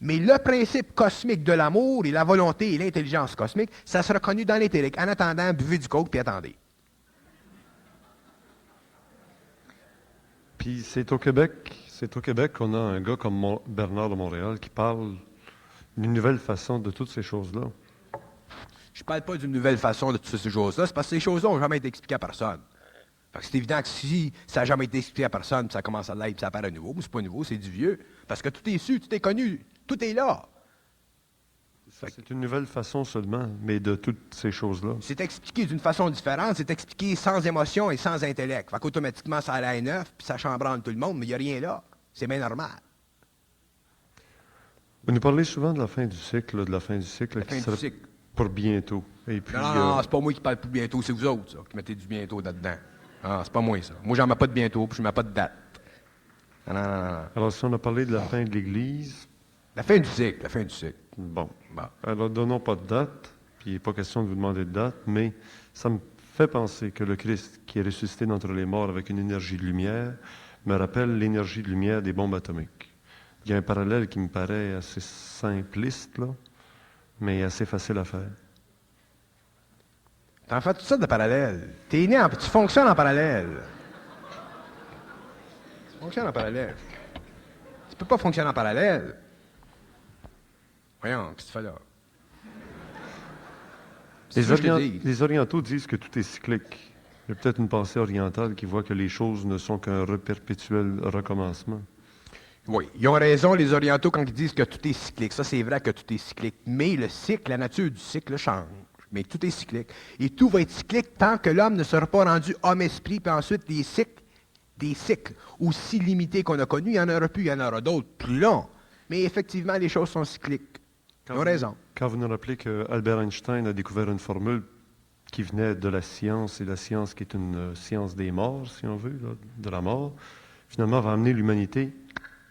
Mais le principe cosmique de l'amour et la volonté et l'intelligence cosmique, ça sera connu dans l'éthérique. En attendant, buvez du coke puis attendez. Puis c'est au Québec qu'on a un gars comme Bernard de Montréal qui parle d'une nouvelle façon de toutes ces choses-là. Je ne parle pas d'une nouvelle façon de toutes ces choses-là, c'est parce que ces choses-là n'ont jamais été expliquées à personne. Fait que c'est évident que si ça n'a jamais été expliqué à personne, puis ça commence à l'être, puis ça apparaît à nouveau, mais c'est pas nouveau, c'est du vieux. Parce que tout est su, tout est connu, tout est là. C'est une nouvelle façon seulement, mais de toutes ces choses-là. C'est expliqué d'une façon différente, c'est expliqué sans émotion et sans intellect. Fait qu'automatiquement, ça a l'air neuf, puis ça chambranle tout le monde, mais il n'y a rien là. C'est bien normal. Vous nous parlez souvent de la fin du cycle, La fin du cycle. Pour bientôt. Et puis, non, c'est pas moi qui parle pour bientôt, c'est vous autres, ça, qui mettez du bientôt là-dedans. Ah, c'est pas moi, ça. Moi, j'en mets pas de bientôt, puis je mets pas de date. Non. Alors, si on a parlé de la fin de l'Église... La fin du cycle. Bon. Alors, donnons pas de date, puis il n'est pas question de vous demander de date, mais ça me fait penser que le Christ, qui est ressuscité d'entre les morts avec une énergie de lumière, me rappelle l'énergie de lumière des bombes atomiques. Il y a un parallèle qui me paraît assez simpliste, là, mais assez facile à faire. Tu en fais toutes sortes de parallèles. Tu fonctionnes en parallèle. Tu fonctionnes en parallèle. Tu peux pas fonctionner en parallèle. Voyons, qu'est-ce que tu fais là? Les orientaux disent que tout est cyclique. Il y a peut-être une pensée orientale qui voit que les choses ne sont qu'un perpétuel recommencement. Oui, ils ont raison, les orientaux, quand ils disent que tout est cyclique. Ça, c'est vrai que tout est cyclique. Mais le cycle, la nature du cycle change. Mais tout est cyclique. Et tout va être cyclique tant que l'homme ne sera pas rendu homme-esprit, puis ensuite des cycles aussi limités qu'on a connus, il y en aura plus, il y en aura d'autres plus longs. Mais effectivement, les choses sont cycliques. Ils ont raison. Quand vous nous rappelez qu'Albert Einstein a découvert une formule qui venait de la science, et la science qui est une science des morts, si on veut, là, de la mort, finalement va amener l'humanité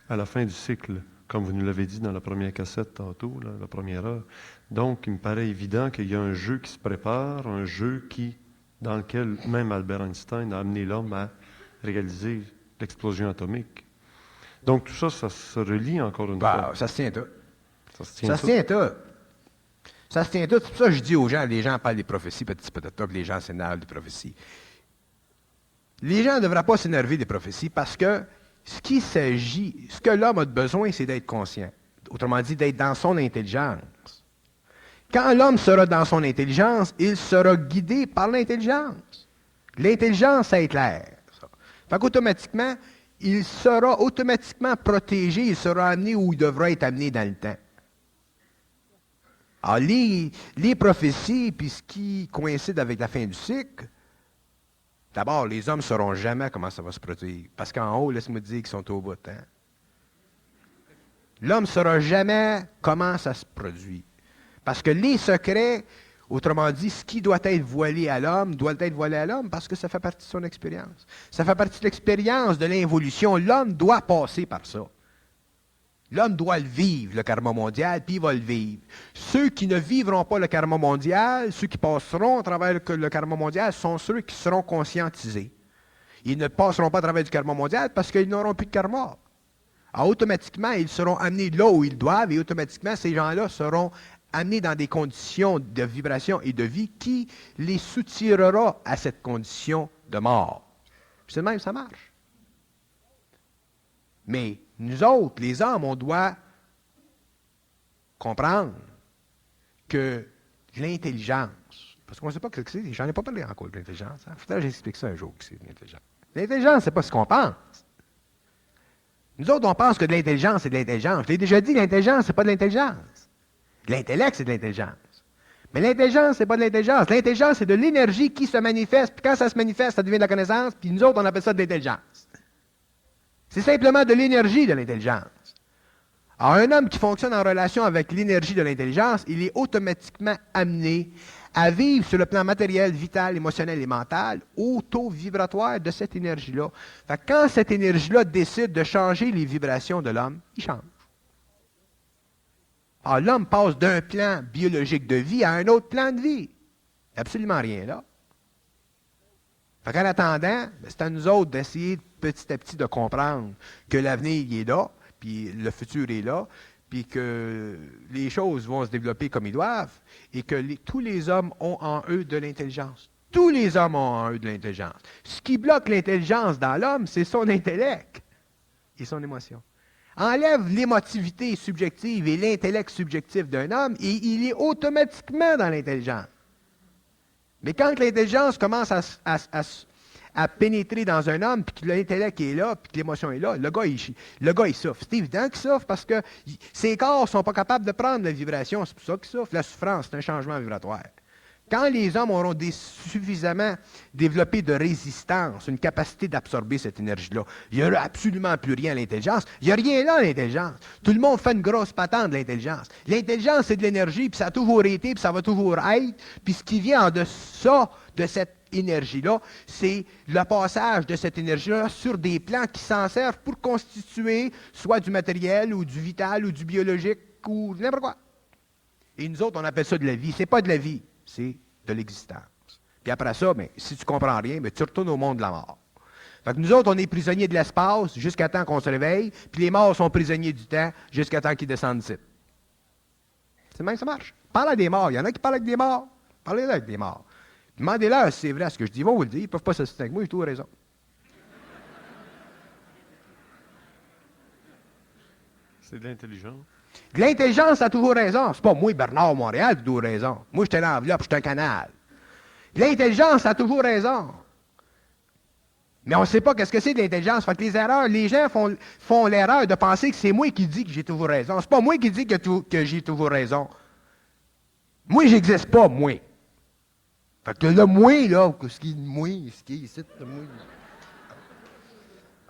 à la fin du cycle, comme vous nous l'avez dit dans la première cassette tantôt, là, la première heure. Donc, il me paraît évident qu'il y a un jeu qui se prépare, un jeu dans lequel même Albert Einstein a amené l'homme à réaliser l'explosion atomique. Donc, tout ça, ça se relie encore une fois. Ça se tient tout. Ça se Ça se tient tout. Ça se tient tout. C'est pour ça que je dis aux gens, les gens parlent des prophéties, petit patata, que les gens s'énervent des prophéties. Les gens ne devraient pas s'énerver des prophéties parce que ce que l'homme a besoin, c'est d'être conscient. Autrement dit, d'être dans son intelligence. Quand l'homme sera dans son intelligence, il sera guidé par l'intelligence. L'intelligence, ça éclaire. Fait qu'automatiquement, il sera automatiquement protégé, il sera amené où il devra être amené dans le temps. Alors, les prophéties, puis ce qui coïncide avec la fin du cycle, d'abord, les hommes ne sauront jamais comment ça va se produire. Parce qu'en haut, laisse-moi dire qu'ils sont au bout de temps. L'homme ne saura jamais comment ça se produit. Parce que les secrets, autrement dit, ce qui doit être voilé à l'homme, doit être voilé à l'homme parce que ça fait partie de son expérience. Ça fait partie de l'expérience de l'involution. L'homme doit passer par ça. L'homme doit le vivre, le karma mondial, puis il va le vivre. Ceux qui ne vivront pas le karma mondial, ceux qui passeront à travers le karma mondial, sont ceux qui seront conscientisés. Ils ne passeront pas à travers du karma mondial parce qu'ils n'auront plus de karma. Alors, automatiquement, ils seront amenés là où ils doivent et automatiquement, ces gens-là seront amenés dans des conditions de vibration et de vie qui les soutirera à cette condition de mort. Puis c'est de même que ça marche. Mais nous autres, les hommes, on doit comprendre que l'intelligence, parce qu'on ne sait pas ce que c'est, j'en ai pas parlé encore de l'intelligence. Il faudrait que j'explique ça un jour, que c'est l'intelligence. L'intelligence, c'est pas ce qu'on pense. Nous autres, on pense que de l'intelligence, c'est de l'intelligence. Je l'ai déjà dit, l'intelligence, c'est pas de l'intelligence. L'intellect, c'est de l'intelligence. Mais l'intelligence, c'est pas de l'intelligence. L'intelligence, c'est de l'énergie qui se manifeste. Puis quand ça se manifeste, ça devient de la connaissance. Puis nous autres, on appelle ça de l'intelligence. C'est simplement de l'énergie de l'intelligence. Alors, un homme qui fonctionne en relation avec l'énergie de l'intelligence, il est automatiquement amené à vivre sur le plan matériel, vital, émotionnel et mental, au taux vibratoire de cette énergie-là. Fait que quand cette énergie-là décide de changer les vibrations de l'homme, il change. Alors, l'homme passe d'un plan biologique de vie à un autre plan de vie. Il n'y a absolument rien là. Fait qu'en attendant, c'est à nous autres d'essayer petit à petit de comprendre que l'avenir il est là, puis le futur est là, puis que les choses vont se développer comme ils doivent, et que tous les hommes ont en eux de l'intelligence. Tous les hommes ont en eux de l'intelligence. Ce qui bloque l'intelligence dans l'homme, c'est son intellect et son émotion. Enlève l'émotivité subjective et l'intellect subjectif d'un homme, et il est automatiquement dans l'intelligence. Mais quand l'intelligence commence à pénétrer dans un homme, puis que l'intellect est là, puis que l'émotion est là, le gars, il souffre. C'est évident qu'il souffre parce que ses corps ne sont pas capables de prendre la vibration. C'est pour ça qu'il souffre. La souffrance, c'est un changement vibratoire. Quand les hommes auront suffisamment développé de résistance, une capacité d'absorber cette énergie-là, il n'y aura absolument plus rien à l'intelligence. Il n'y a rien là à l'intelligence. Tout le monde fait une grosse patente de l'intelligence. L'intelligence, c'est de l'énergie, puis ça a toujours été, puis ça va toujours être. Puis ce qui vient en deçà de cette énergie-là, c'est le passage de cette énergie-là sur des plans qui s'en servent pour constituer soit du matériel, ou du vital, ou du biologique, ou n'importe quoi. Et nous autres, on appelle ça de la vie. C'est pas de la vie. C'est de l'existence. Puis après ça, si tu ne comprends rien, tu retournes au monde de la mort. Fait que nous autres, on est prisonniers de l'espace jusqu'à temps qu'on se réveille, puis les morts sont prisonniers du temps jusqu'à temps qu'ils descendent ici. C'est même ça marche. Parle à des morts. Il y en a qui parlent avec des morts. Parlez-leur avec des morts. Demandez-leur si c'est vrai ce que je dis. Ils vont vous le dire. Ils ne peuvent pas s'assister avec moi, j'ai tout raison. C'est de l'intelligence. De l'intelligence a toujours raison. C'est pas moi, Bernard Montréal, qui a toujours raison. Moi, j'étais l'enveloppe, j'étais un canal. L'intelligence a toujours raison. Mais on ne sait pas qu'est-ce que c'est de l'intelligence. Fait que les erreurs, les gens font l'erreur de penser que c'est moi qui dis que j'ai toujours raison. C'est pas moi qui dis que j'ai toujours raison. Moi, j'existe pas, moi. Fait que le moi, là, ce qui est moi, ce qui est ici, le moi.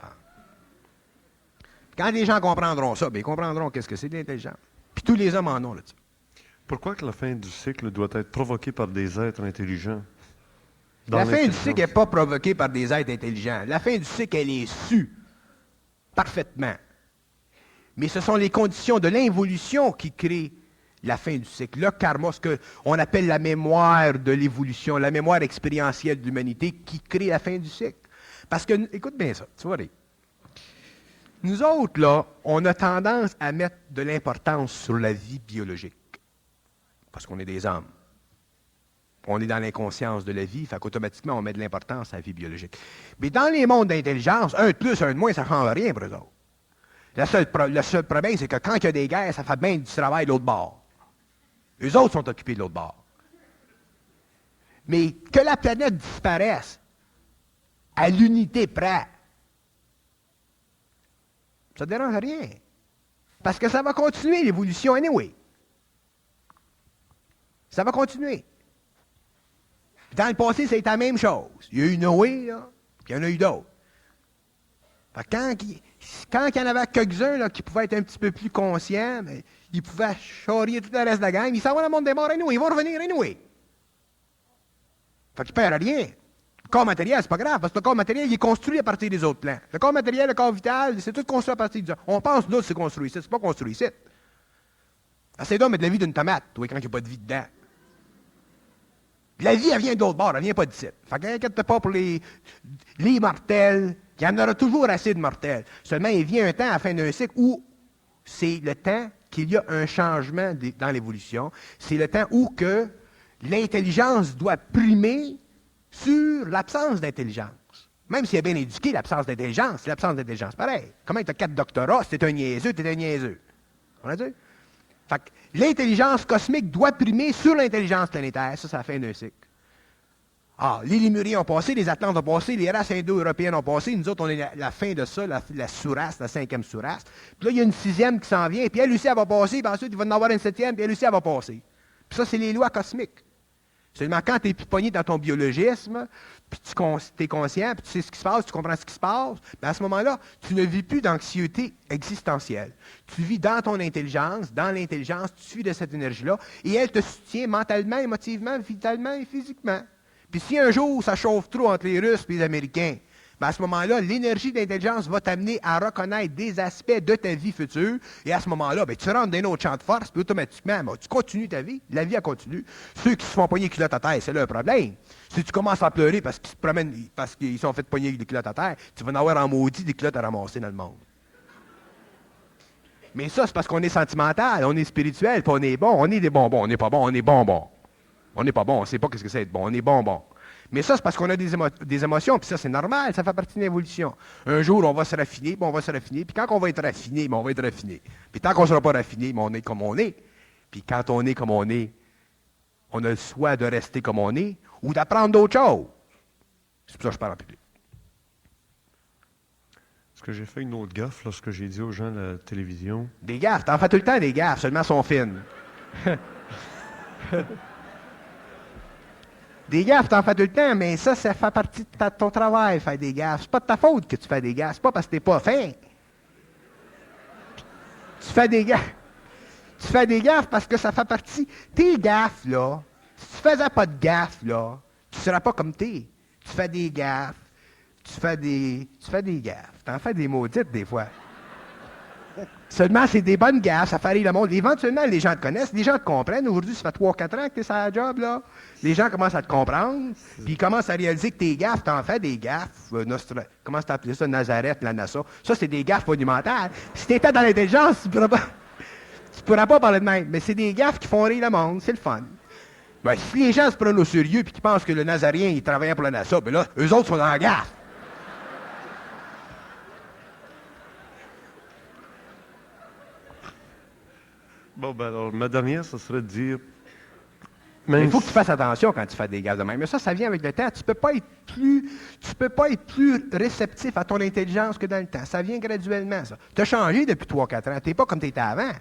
Ah. Quand les gens comprendront ça, bien, ils comprendront qu'est-ce que c'est de l'intelligence. Puis tous les hommes en ont là-dessus. Pourquoi que la fin du cycle doit être provoquée par des êtres intelligents? La fin du cycle n'est pas provoquée par des êtres intelligents. La fin du cycle, elle est sue parfaitement. Mais ce sont les conditions de l'involution qui créent la fin du cycle. Le karma, ce qu'on appelle la mémoire de l'évolution, la mémoire expérientielle de l'humanité qui crée la fin du cycle. Parce que, écoute bien ça, tu vas rire. Nous autres, là, on a tendance à mettre de l'importance sur la vie biologique. Parce qu'on est des hommes. On est dans l'inconscience de la vie, fait qu'automatiquement, on met de l'importance à la vie biologique. Mais dans les mondes d'intelligence, un de plus, un de moins, ça ne change rien pour eux autres. Le seul problème, c'est que quand il y a des guerres, ça fait bien du travail de l'autre bord. Eux autres sont occupés de l'autre bord. Mais que la planète disparaisse à l'unité près, ça ne dérange rien. Parce que ça va continuer l'évolution anyway. Ça va continuer. Dans le passé, c'était la même chose. Il y a eu Noé, là, puis il y en a eu d'autres. Quand il y en avait quelques-uns là, qui pouvaient être un petit peu plus conscients, mais ils pouvaient charrier tout le reste de la gang, ils s'en vont dans le monde des morts anyway, ils vont revenir anyway. Fait qu'ils ne perdent rien. Le corps matériel, c'est pas grave, parce que le corps matériel, il est construit à partir des autres plans. Le corps matériel, le corps vital, c'est tout construit à partir des autres. On pense, là, c'est construit ici, c'est pas construit ici. C'est d'homme, mais de la vie d'une tomate, toi, quand il n'y a pas de vie dedans. La vie, elle vient d'autre bord, elle vient pas d'ici. Fait qu'inquiète pas pour les mortels. Il y en aura toujours assez de mortels. Seulement, il vient un temps à la fin d'un cycle où c'est le temps qu'il y a un changement dans l'évolution. C'est le temps où que l'intelligence doit primer sur l'absence d'intelligence. Même s'il est bien éduqué, l'absence d'intelligence, c'est l'absence d'intelligence. Pareil. Comment tu as 4 doctorats, si t'es un niaiseux, t'es un niaiseux. On a dit? Fait que l'intelligence cosmique doit primer sur l'intelligence planétaire. Ça, c'est la fin d'un cycle. Ah, les Lémuriens ont passé, les Atlantes ont passé, les races indo-européennes ont passé. Nous autres, on est la fin de ça, la sous-race, la 5e sous-race. Puis là, il y a une 6e qui s'en vient, puis elle aussi, elle va passer, puis ensuite, il va en avoir une 7e, puis elle aussi, elle va passer. Puis ça, c'est les lois cosmiques. Seulement, quand tu es pogné dans ton biologisme, puis tu es conscient, puis tu sais ce qui se passe, tu comprends ce qui se passe, bien à ce moment-là, tu ne vis plus d'anxiété existentielle. Tu vis dans ton intelligence, dans l'intelligence, tu suis de cette énergie-là, et elle te soutient mentalement, émotivement, vitalement et physiquement. Puis si un jour ça chauffe trop entre les Russes et les Américains, bien à ce moment-là, l'énergie d'intelligence va t'amener à reconnaître des aspects de ta vie future, et à ce moment-là, bien, tu rentres dans un autre champ de force, puis automatiquement, bien, tu continues ta vie, la vie elle continue. Ceux qui se font pogner les culottes à terre, c'est leur problème. Si tu commences à pleurer parce qu'ils se promènent, parce qu'ils sont fait pogner les culottes à terre, tu vas en avoir en maudit des culottes à ramasser dans le monde. Mais ça, c'est parce qu'on est sentimental, on est spirituel, puis on est bon, on est des bonbons, on n'est pas bon, on est bonbons. On n'est pas bon, on ne sait pas ce que c'est être bon, on est bonbons. Mais ça, c'est parce qu'on a des émotions, puis ça, c'est normal, ça fait partie de l'évolution. Un jour, on va se raffiner, puis on va se raffiner, puis quand on va être raffiné, on va être raffiné. Puis tant qu'on ne sera pas raffiné, on est comme on est. Puis quand on est comme on est, on a le choix de rester comme on est ou d'apprendre d'autres choses. C'est pour ça que je parle en public. Est-ce que j'ai fait une autre gaffe lorsque j'ai dit aux gens à la télévision? Des gaffes, t'en fais tout le temps des gaffes, seulement elles sont fines. Des gaffes, t'en fais tout le temps, mais ça fait partie de ton travail, faire des gaffes. C'est pas de ta faute que tu fais des gaffes, c'est pas parce que t'es pas fin. Tu fais des gaffes. Tu fais des gaffes parce que ça fait partie. Tes gaffes, là, si tu faisais pas de gaffes, là, tu serais pas comme t'es. Tu fais des gaffes. Tu fais des gaffes. T'en fais des maudites, des fois. Seulement, c'est des bonnes gaffes, ça fait rire le monde. Éventuellement, les gens te connaissent, les gens te comprennent. Aujourd'hui, ça fait 3-4 ans que tu es sur la job, là. Les gens commencent à te comprendre, puis ils commencent à réaliser que tes gaffes, t'en fais des gaffes. Comment tu appelles ça, Nazareth, la NASA? Ça, c'est des gaffes monumentales. Si tu étais dans l'intelligence, tu pourras pas parler de même. Mais c'est des gaffes qui font rire le monde, c'est le fun. Ben, si les gens se prennent au sérieux et qu'ils pensent que le Nazarien, il travaillait pour la NASA, ben là, eux autres sont dans la gaffe. Bon, ben alors, ma dernière, ce serait de dire... Il faut que tu fasses attention quand tu fais des gaffes de même. Mais ça vient avec le temps. Tu peux pas être plus réceptif à ton intelligence que dans le temps. Ça vient graduellement, ça. Tu as changé depuis 3-4 ans. Tu n'es pas comme tu étais avant.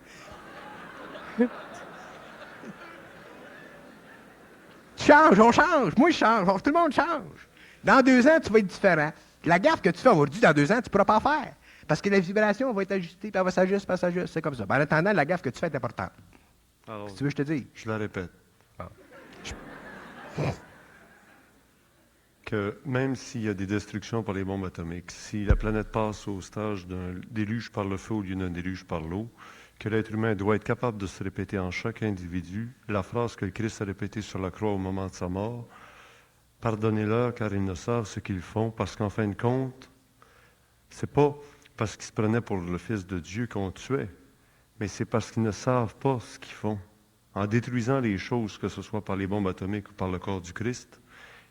Tu changes, on change. Moi, je change. Tout le monde change. Dans 2 ans, tu vas être différent. La gaffe que tu fais aujourd'hui, dans 2 ans, tu ne pourras pas faire. Parce que la vibration va être ajustée, puis elle va s'ajuster, puis elle s'ajuste. C'est comme ça. Ben, en attendant, la gaffe que tu fais est importante. Alors, Si tu veux, je te dis. je la répète. Que même s'il y a des destructions par les bombes atomiques, si la planète passe au stage d'un déluge par le feu au lieu d'un déluge par l'eau, que l'être humain doit être capable de se répéter en chaque individu la phrase que le Christ a répétée sur la croix au moment de sa mort, « Pardonnez-leur car ils ne savent ce qu'ils font », parce qu'en fin de compte, c'est pas parce qu'ils se prenaient pour le Fils de Dieu qu'on tuait, mais c'est parce qu'ils ne savent pas ce qu'ils font. En détruisant les choses, que ce soit par les bombes atomiques ou par le corps du Christ,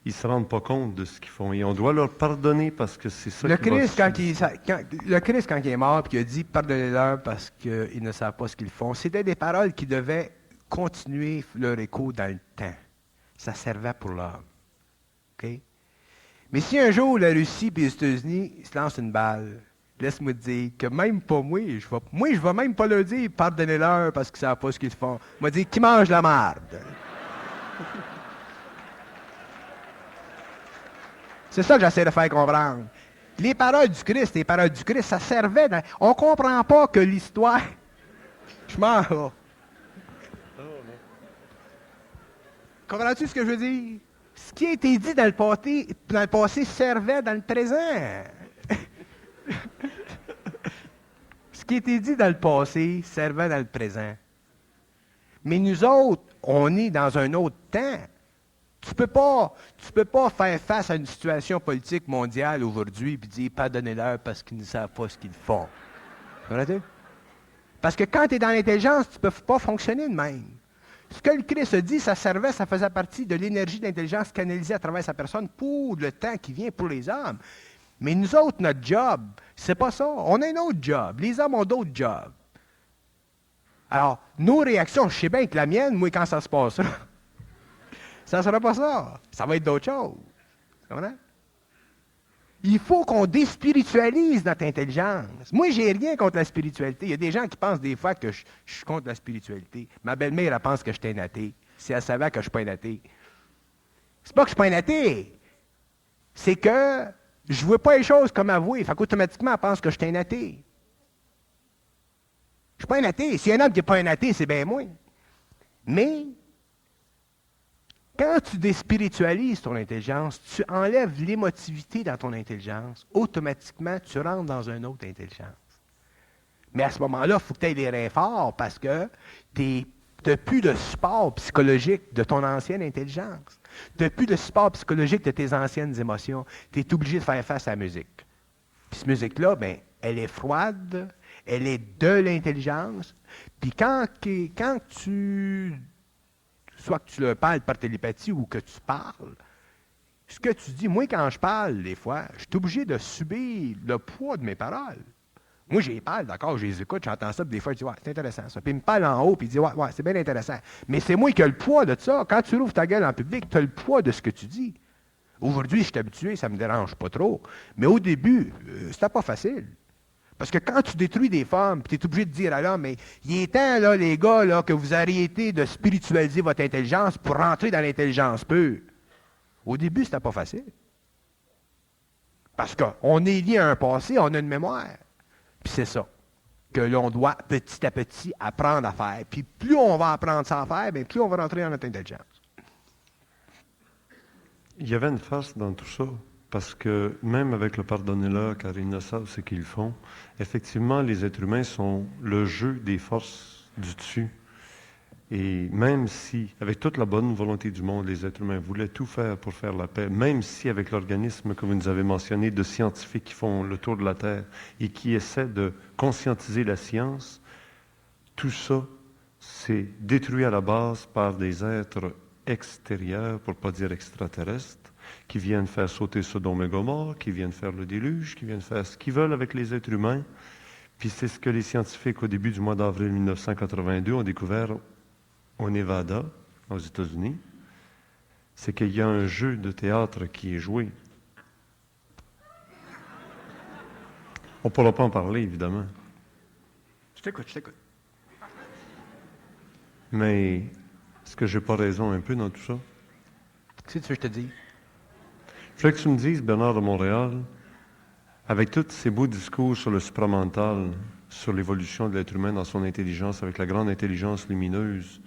ils ne se rendent pas compte de ce qu'ils font. Et on doit leur pardonner parce que c'est ça Le qui Christ, va... le Christ, quand il est mort, puis il a dit « Pardonnez-leur parce qu'ils ne savent pas ce qu'ils font », c'était des paroles qui devaient continuer leur écho dans le temps. Ça servait pour l'homme. OK? Mais si un jour la Russie et les États-Unis se lancent une balle, laisse-moi te dire que même pas moi, je vais même pas leur dire « Pardonnez-leur parce qu'ils ne savent pas ce qu'ils font ». Je vais dire « Qui mange la marde ». C'est ça que j'essaie de faire comprendre. Les paroles du Christ, ça servait dans... On ne comprend pas que l'histoire... Je m'en vais. Comprends-tu ce que je veux dire? Ce qui a été dit dans le passé servait dans le présent. Ce qui a été dit dans le passé servait dans le présent. Mais nous autres, on est dans un autre temps. Tu peux pas faire face à une situation politique mondiale aujourd'hui et dire pardonnez-leur parce qu'ils ne savent pas ce qu'ils font. Comprends-tu? Parce que quand tu es dans l'intelligence, tu ne peux pas fonctionner de même. Ce que le Christ a dit, ça faisait partie de l'énergie d'intelligence canalisée à travers sa personne pour le temps qui vient pour les hommes. Mais nous autres, notre job, c'est pas ça. On a un autre job. Les hommes ont d'autres jobs. Alors, nos réactions, je sais bien que la mienne, moi, quand ça se passe, ça ne sera pas ça. Ça va être d'autres choses. Tu comprends? Il faut qu'on déspiritualise notre intelligence. Moi, j'ai rien contre la spiritualité. Il y a des gens qui pensent des fois que je suis contre la spiritualité. Ma belle-mère, elle pense que je suis un athée. Si elle savait que je ne suis pas un athée. C'est pas que je ne suis pas un athée. C'est que je ne vois pas les choses comme avouer. Fait qu'automatiquement, elle pense que je suis un athée. Je ne suis pas un athée. Si un homme qui n'est pas un athée, c'est bien moi. Mais quand tu déspiritualises ton intelligence, tu enlèves l'émotivité dans ton intelligence, automatiquement, tu rentres dans une autre intelligence. Mais à ce moment-là, il faut que tu aies les reins forts parce que tu n'as plus de support psychologique de ton ancienne intelligence. Tu n'as plus de support psychologique de tes anciennes émotions. Tu es obligé de faire face à la musique. Puis cette musique-là, ben, elle est froide, elle est de l'intelligence. Puis quand soit que tu leur parles par télépathie ou que tu parles, ce que tu dis, moi, quand je parle, des fois, je suis obligé de subir le poids de mes paroles. Moi, je les parle, d'accord, je les écoute, j'entends ça, puis des fois, je dis, ouais, c'est intéressant ça. Puis il me parle en haut, puis il dit, ouais, c'est bien intéressant. Mais c'est moi qui ai le poids de ça. Quand tu rouvres ta gueule en public, tu as le poids de ce que tu dis. Aujourd'hui, je suis habitué, ça ne me dérange pas trop. Mais au début, c'était pas facile. Parce que quand tu détruis des femmes, tu es obligé de dire à l'homme, mais il est temps, là, les gars, là, que vous arrêtez de spiritualiser votre intelligence pour rentrer dans l'intelligence pure. Au début, c'était pas facile. Parce qu'on est lié à un passé, on a une mémoire. Puis c'est ça que l'on doit petit à petit apprendre à faire. Puis plus on va apprendre ça à faire, bien, plus on va rentrer dans notre intelligence. Il y avait une face dans tout ça parce que même avec le pardonnez-leur, car ils ne savent ce qu'ils font, effectivement, les êtres humains sont le jeu des forces du dessus. Et même si, avec toute la bonne volonté du monde, les êtres humains voulaient tout faire pour faire la paix, même si avec l'organisme que vous nous avez mentionné, de scientifiques qui font le tour de la Terre et qui essaient de conscientiser la science, tout ça, c'est détruit à la base par des êtres extérieurs, pour ne pas dire extraterrestres, qui viennent faire sauter Sodome et Gomorrhe, qui viennent faire le déluge, qui viennent faire ce qu'ils veulent avec les êtres humains. Puis c'est ce que les scientifiques, au début du mois d'avril 1982, ont découvert au Nevada, aux États-Unis, c'est qu'il y a un jeu de théâtre qui est joué. On ne pourra pas en parler, évidemment. Je t'écoute. Mais est-ce que j'ai pas raison un peu dans tout ça? Qu'est-ce que tu veux que je te dise? Je voulais que tu me dises, Bernard de Montréal, avec tous ces beaux discours sur le supramental, sur l'évolution de l'être humain dans son intelligence, avec la grande intelligence lumineuse,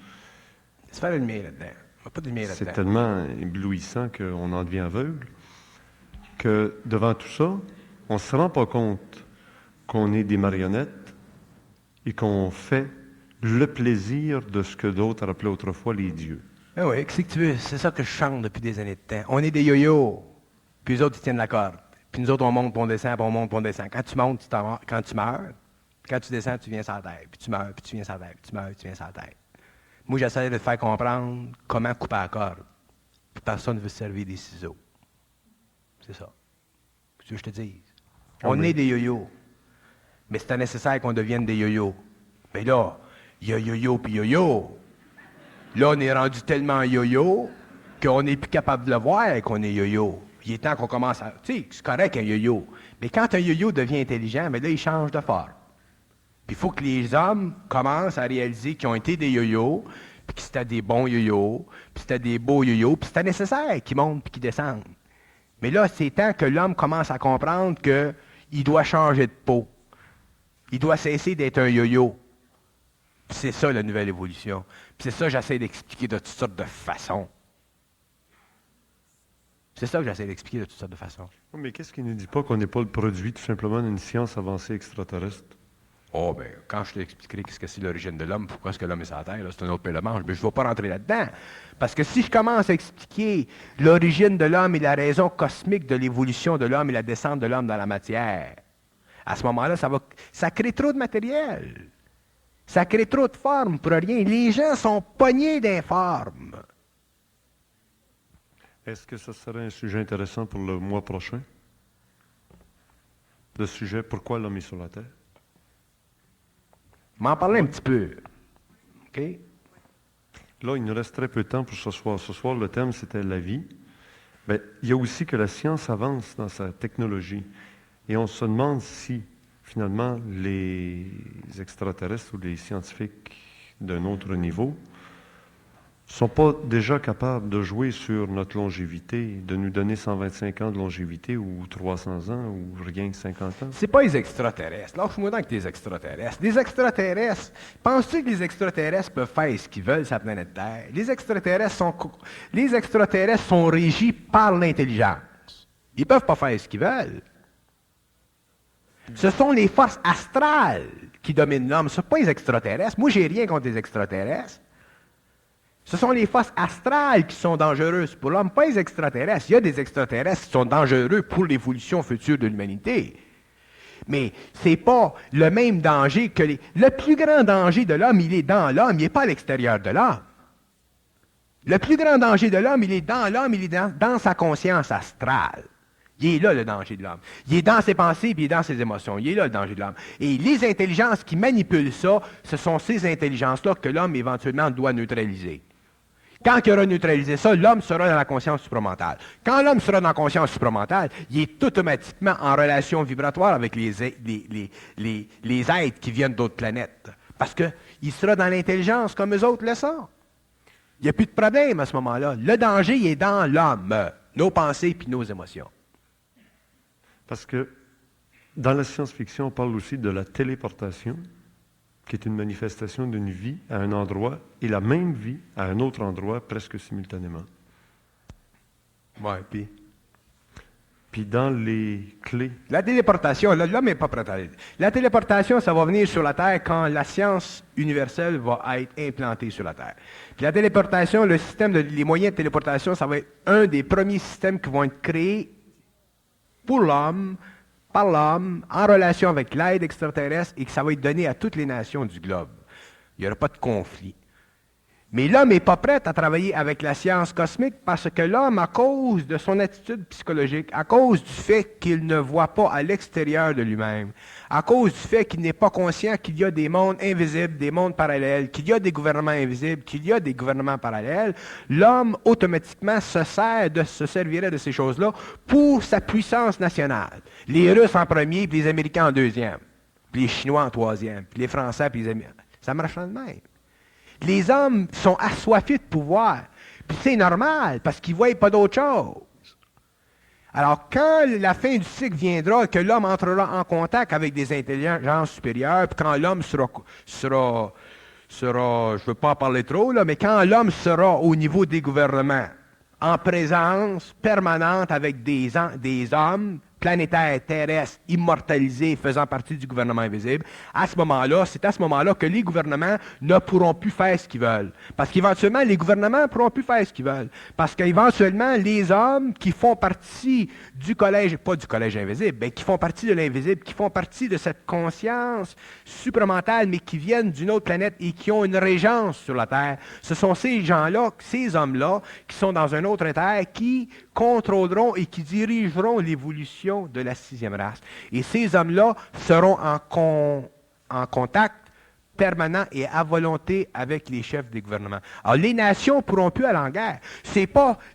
C'est faire de lumière là-dedans. Il n'y a pas de lumière c'est là-dedans. tellement éblouissant qu'on en devient aveugle, que devant tout ça, on ne se rend pas compte qu'on est des marionnettes et qu'on fait le plaisir de ce que d'autres appelaient autrefois les dieux. Ah oui, qu'est-ce que tu veux? C'est ça que je chante depuis des années de temps. On est des yo-yo, puis les autres, ils tiennent la corde. Puis nous autres, on monte, puis on descend, puis on monte, puis on descend. Quand tu montes, quand tu meurs. Quand tu descends, tu viens sur la terre. Puis tu meurs, puis tu viens sur la terre. Puis tu meurs, puis tu viens sur la terre. Moi, j'essaie de te faire comprendre comment couper la corde. Puis personne ne veut se servir des ciseaux. C'est ça. Qu'est-ce que je te dise? On est des yo-yo. Mais c'était nécessaire qu'on devienne des yo-yo. Mais là, il y a yo-yo puis yo-yo. Là, on est rendu tellement yo-yo qu'on n'est plus capable de le voir qu'on est yo-yo. Il est temps qu'on commence à... Tu sais, c'est correct un yo-yo. Mais quand un yo-yo devient intelligent, mais là, il change de forme. Puis il faut que les hommes commencent à réaliser qu'ils ont été des yo-yo, puis que c'était des bons yo-yo, puis c'était des beaux yo-yo, puis c'était nécessaire qu'ils montent puis qu'ils descendent. Mais là, c'est temps que l'homme commence à comprendre qu'il doit changer de peau. Il doit cesser d'être un yo-yo. Puis c'est ça, la nouvelle évolution. Puis c'est ça que j'essaie d'expliquer de toutes sortes de façons. C'est ça que j'essaie d'expliquer de toutes sortes de façons. Mais qu'est-ce qui ne dit pas qu'on n'est pas le produit tout simplement d'une science avancée extraterrestre? Oh, bien, quand je t'expliquerai qu'est-ce que c'est l'origine de l'homme, pourquoi est-ce que l'homme est sur la Terre, là, c'est un autre manche, mais je ne vais pas rentrer là-dedans. Parce que si je commence à expliquer l'origine de l'homme et la raison cosmique de l'évolution de l'homme et la descente de l'homme dans la matière, à ce moment-là, ça crée trop de matériel. Ça crée trop de formes pour rien. Les gens sont pognés d'informes. Est-ce que ce serait un sujet intéressant pour le mois prochain? Le sujet « Pourquoi l'homme est sur la Terre » ? M'en parler un petit peu. OK? Là, il nous reste très peu de temps pour ce soir. Ce soir, le thème, c'était la vie. Bien, il y a aussi que la science avance dans sa technologie. Et on se demande si, finalement, les extraterrestres ou les scientifiques d'un autre niveau ne sont pas déjà capables de jouer sur notre longévité, de nous donner 125 ans de longévité ou 300 ans ou rien que 50 ans. C'est pas les extraterrestres. Lâche-moi donc que les extraterrestres. Les extraterrestres, penses-tu que les extraterrestres peuvent faire ce qu'ils veulent sur la planète Terre? Les extraterrestres sont régis par l'intelligence. Ils peuvent pas faire ce qu'ils veulent. Ce sont les forces astrales qui dominent l'homme. Ce ne sont pas les extraterrestres. Moi, j'ai rien contre les extraterrestres. Ce sont les forces astrales qui sont dangereuses pour l'homme, pas les extraterrestres. Il y a des extraterrestres qui sont dangereux pour l'évolution future de l'humanité. Mais ce n'est pas le même danger que Le plus grand danger de l'homme, il est dans l'homme, il n'est pas à l'extérieur de l'homme. Le plus grand danger de l'homme, il est dans l'homme, il est dans sa conscience astrale. Il est là, le danger de l'homme. Il est dans ses pensées, puis il est dans ses émotions. Il est là, le danger de l'homme. Et les intelligences qui manipulent ça, ce sont ces intelligences-là que l'homme, éventuellement, doit neutraliser. Quand il aura neutralisé ça, l'homme sera dans la conscience supramentale. Quand l'homme sera dans la conscience supramentale, il est automatiquement en relation vibratoire avec les êtres qui viennent d'autres planètes. Parce qu'il sera dans l'intelligence comme eux autres le sont. Il n'y a plus de problème à ce moment-là. Le danger, il est dans l'homme, nos pensées puis nos émotions. Parce que dans la science-fiction, on parle aussi de la téléportation, qui est une manifestation d'une vie à un endroit et la même vie à un autre endroit presque simultanément. Ouais, puis. Puis dans les clés, La téléportation, l'homme n'est pas prêt à aller. La téléportation, ça va venir sur la Terre quand la science universelle va être implantée sur la Terre. Puis la téléportation, les moyens de téléportation, ça va être un des premiers systèmes qui vont être créés pour l'homme, par l'homme, en relation avec l'aide extraterrestre, et que ça va être donné à toutes les nations du globe. Il n'y aura pas de conflit. Mais l'homme n'est pas prêt à travailler avec la science cosmique parce que l'homme, à cause de son attitude psychologique, à cause du fait qu'il ne voit pas à l'extérieur de lui-même, à cause du fait qu'il n'est pas conscient qu'il y a des mondes invisibles, des mondes parallèles, qu'il y a des gouvernements invisibles, qu'il y a des gouvernements parallèles, l'homme automatiquement se servirait de ces choses-là pour sa puissance nationale. Les Russes en premier, puis les Américains en deuxième, puis les Chinois en troisième, puis les Français, puis les Américains. Ça marche de même. Les hommes sont assoiffés de pouvoir. Puis c'est normal, parce qu'ils ne voient pas d'autre chose. Alors, quand la fin du cycle viendra, que l'homme entrera en contact avec des intelligences supérieures, puis quand l'homme sera, je ne veux pas en parler trop, là, mais quand l'homme sera au niveau des gouvernements, en présence permanente avec des hommes planétaires, terrestres, immortalisés, faisant partie du gouvernement invisible, c'est à ce moment-là que les gouvernements ne pourront plus faire ce qu'ils veulent. Parce qu'éventuellement, les gouvernements ne pourront plus faire ce qu'ils veulent. Parce qu'éventuellement, les hommes qui font partie du collège, pas du collège invisible, mais qui font partie de l'invisible, qui font partie de cette conscience supramentale, mais qui viennent d'une autre planète et qui ont une régence sur la Terre, ce sont ces gens-là, ces hommes-là, qui sont dans un autre Terre, qui contrôleront et qui dirigeront l'évolution de la sixième race. Et ces hommes-là seront en contact permanent et à volonté avec les chefs des gouvernements. Alors, les nations ne pourront plus aller en guerre.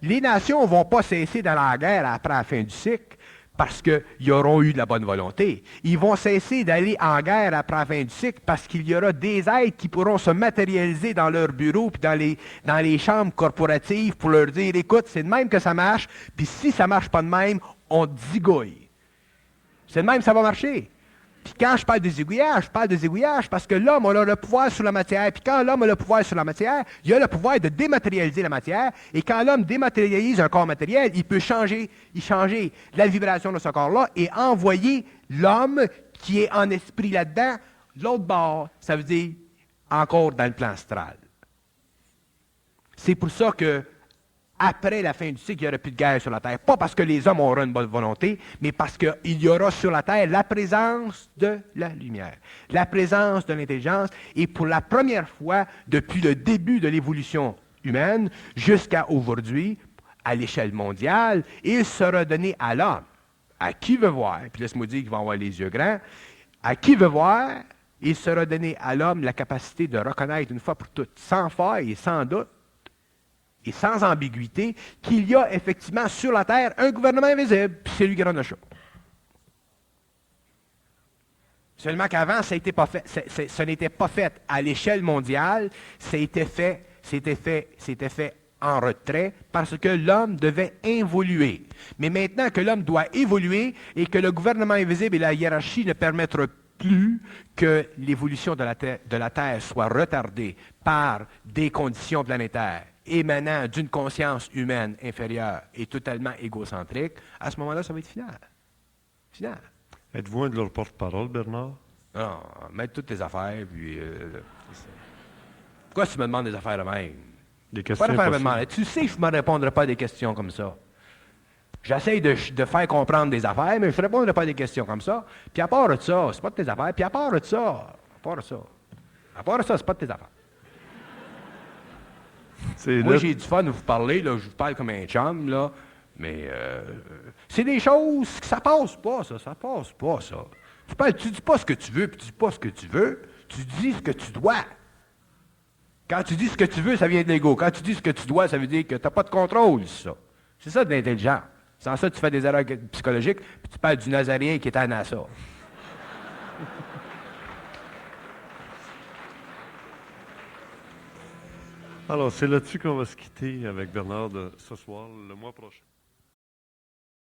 Les nations ne vont pas cesser d'aller en guerre après la fin du cycle parce qu'ils auront eu de la bonne volonté. Ils vont cesser d'aller en guerre après la fin du cycle parce qu'il y aura des aides qui pourront se matérialiser dans leurs bureaux puis dans les chambres corporatives pour leur dire, écoute, c'est de même que ça marche, puis si ça ne marche pas de même, on zigouille. C'est de même que ça va marcher. Puis quand je parle de zigouillage parce que l'homme a le pouvoir sur la matière. Puis quand l'homme a le pouvoir sur la matière, il a le pouvoir de dématérialiser la matière. Et quand l'homme dématérialise un corps matériel, il peut changer la vibration de ce corps-là et envoyer l'homme qui est en esprit là-dedans, l'autre bord, ça veut dire encore dans le plan astral. C'est pour ça que après la fin du cycle, il n'y aura plus de guerre sur la Terre. Pas parce que les hommes auront une bonne volonté, mais parce qu'il y aura sur la Terre la présence de la lumière, la présence de l'intelligence. Et pour la première fois, depuis le début de l'évolution humaine jusqu'à aujourd'hui, à l'échelle mondiale, il sera donné à l'homme, à qui veut voir, puis laisse-moi dire qu'il va avoir les yeux grands, à qui veut voir, il sera donné à l'homme la capacité de reconnaître une fois pour toutes, sans faille et sans doute, et sans ambiguïté, qu'il y a effectivement sur la Terre un gouvernement invisible, puis c'est lui qui rend le show. Seulement qu'avant, ça n'était pas fait. Ce n'était pas fait à l'échelle mondiale, c'était fait en retrait parce que l'homme devait évoluer. Mais maintenant que l'homme doit évoluer et que le gouvernement invisible et la hiérarchie ne permettront plus que l'évolution de la Terre soit retardée par des conditions planétaires émanant d'une conscience humaine inférieure et totalement égocentrique, à ce moment-là, ça va être final. Final. Êtes-vous un de leurs porte-parole, Bernard? Non, mettre toutes tes affaires, puis... pourquoi tu me demandes des affaires de même? Des questions Tu sais que je ne me répondrai pas à des questions comme ça. J'essaye de faire comprendre des affaires, mais je ne répondrai pas à des questions comme ça. Puis à part de ça, c'est pas de tes affaires. Puis à part de ça, c'est pas de tes affaires. Moi, j'ai du fun de vous parler, là, je vous parle comme un chum, là, mais c'est des choses que ça passe pas, ça. Tu dis pas ce que tu veux, puis tu dis pas ce que tu veux, tu dis ce que tu dois. Quand tu dis ce que tu veux, ça vient de l'ego. Quand tu dis ce que tu dois, ça veut dire que tu n'as pas de contrôle sur ça. C'est ça de l'intelligence. Sans ça, tu fais des erreurs psychologiques, puis tu parles du Nazaréen qui est à NASA. Alors, c'est là-dessus qu'on va se quitter avec Bernard ce soir, le mois prochain.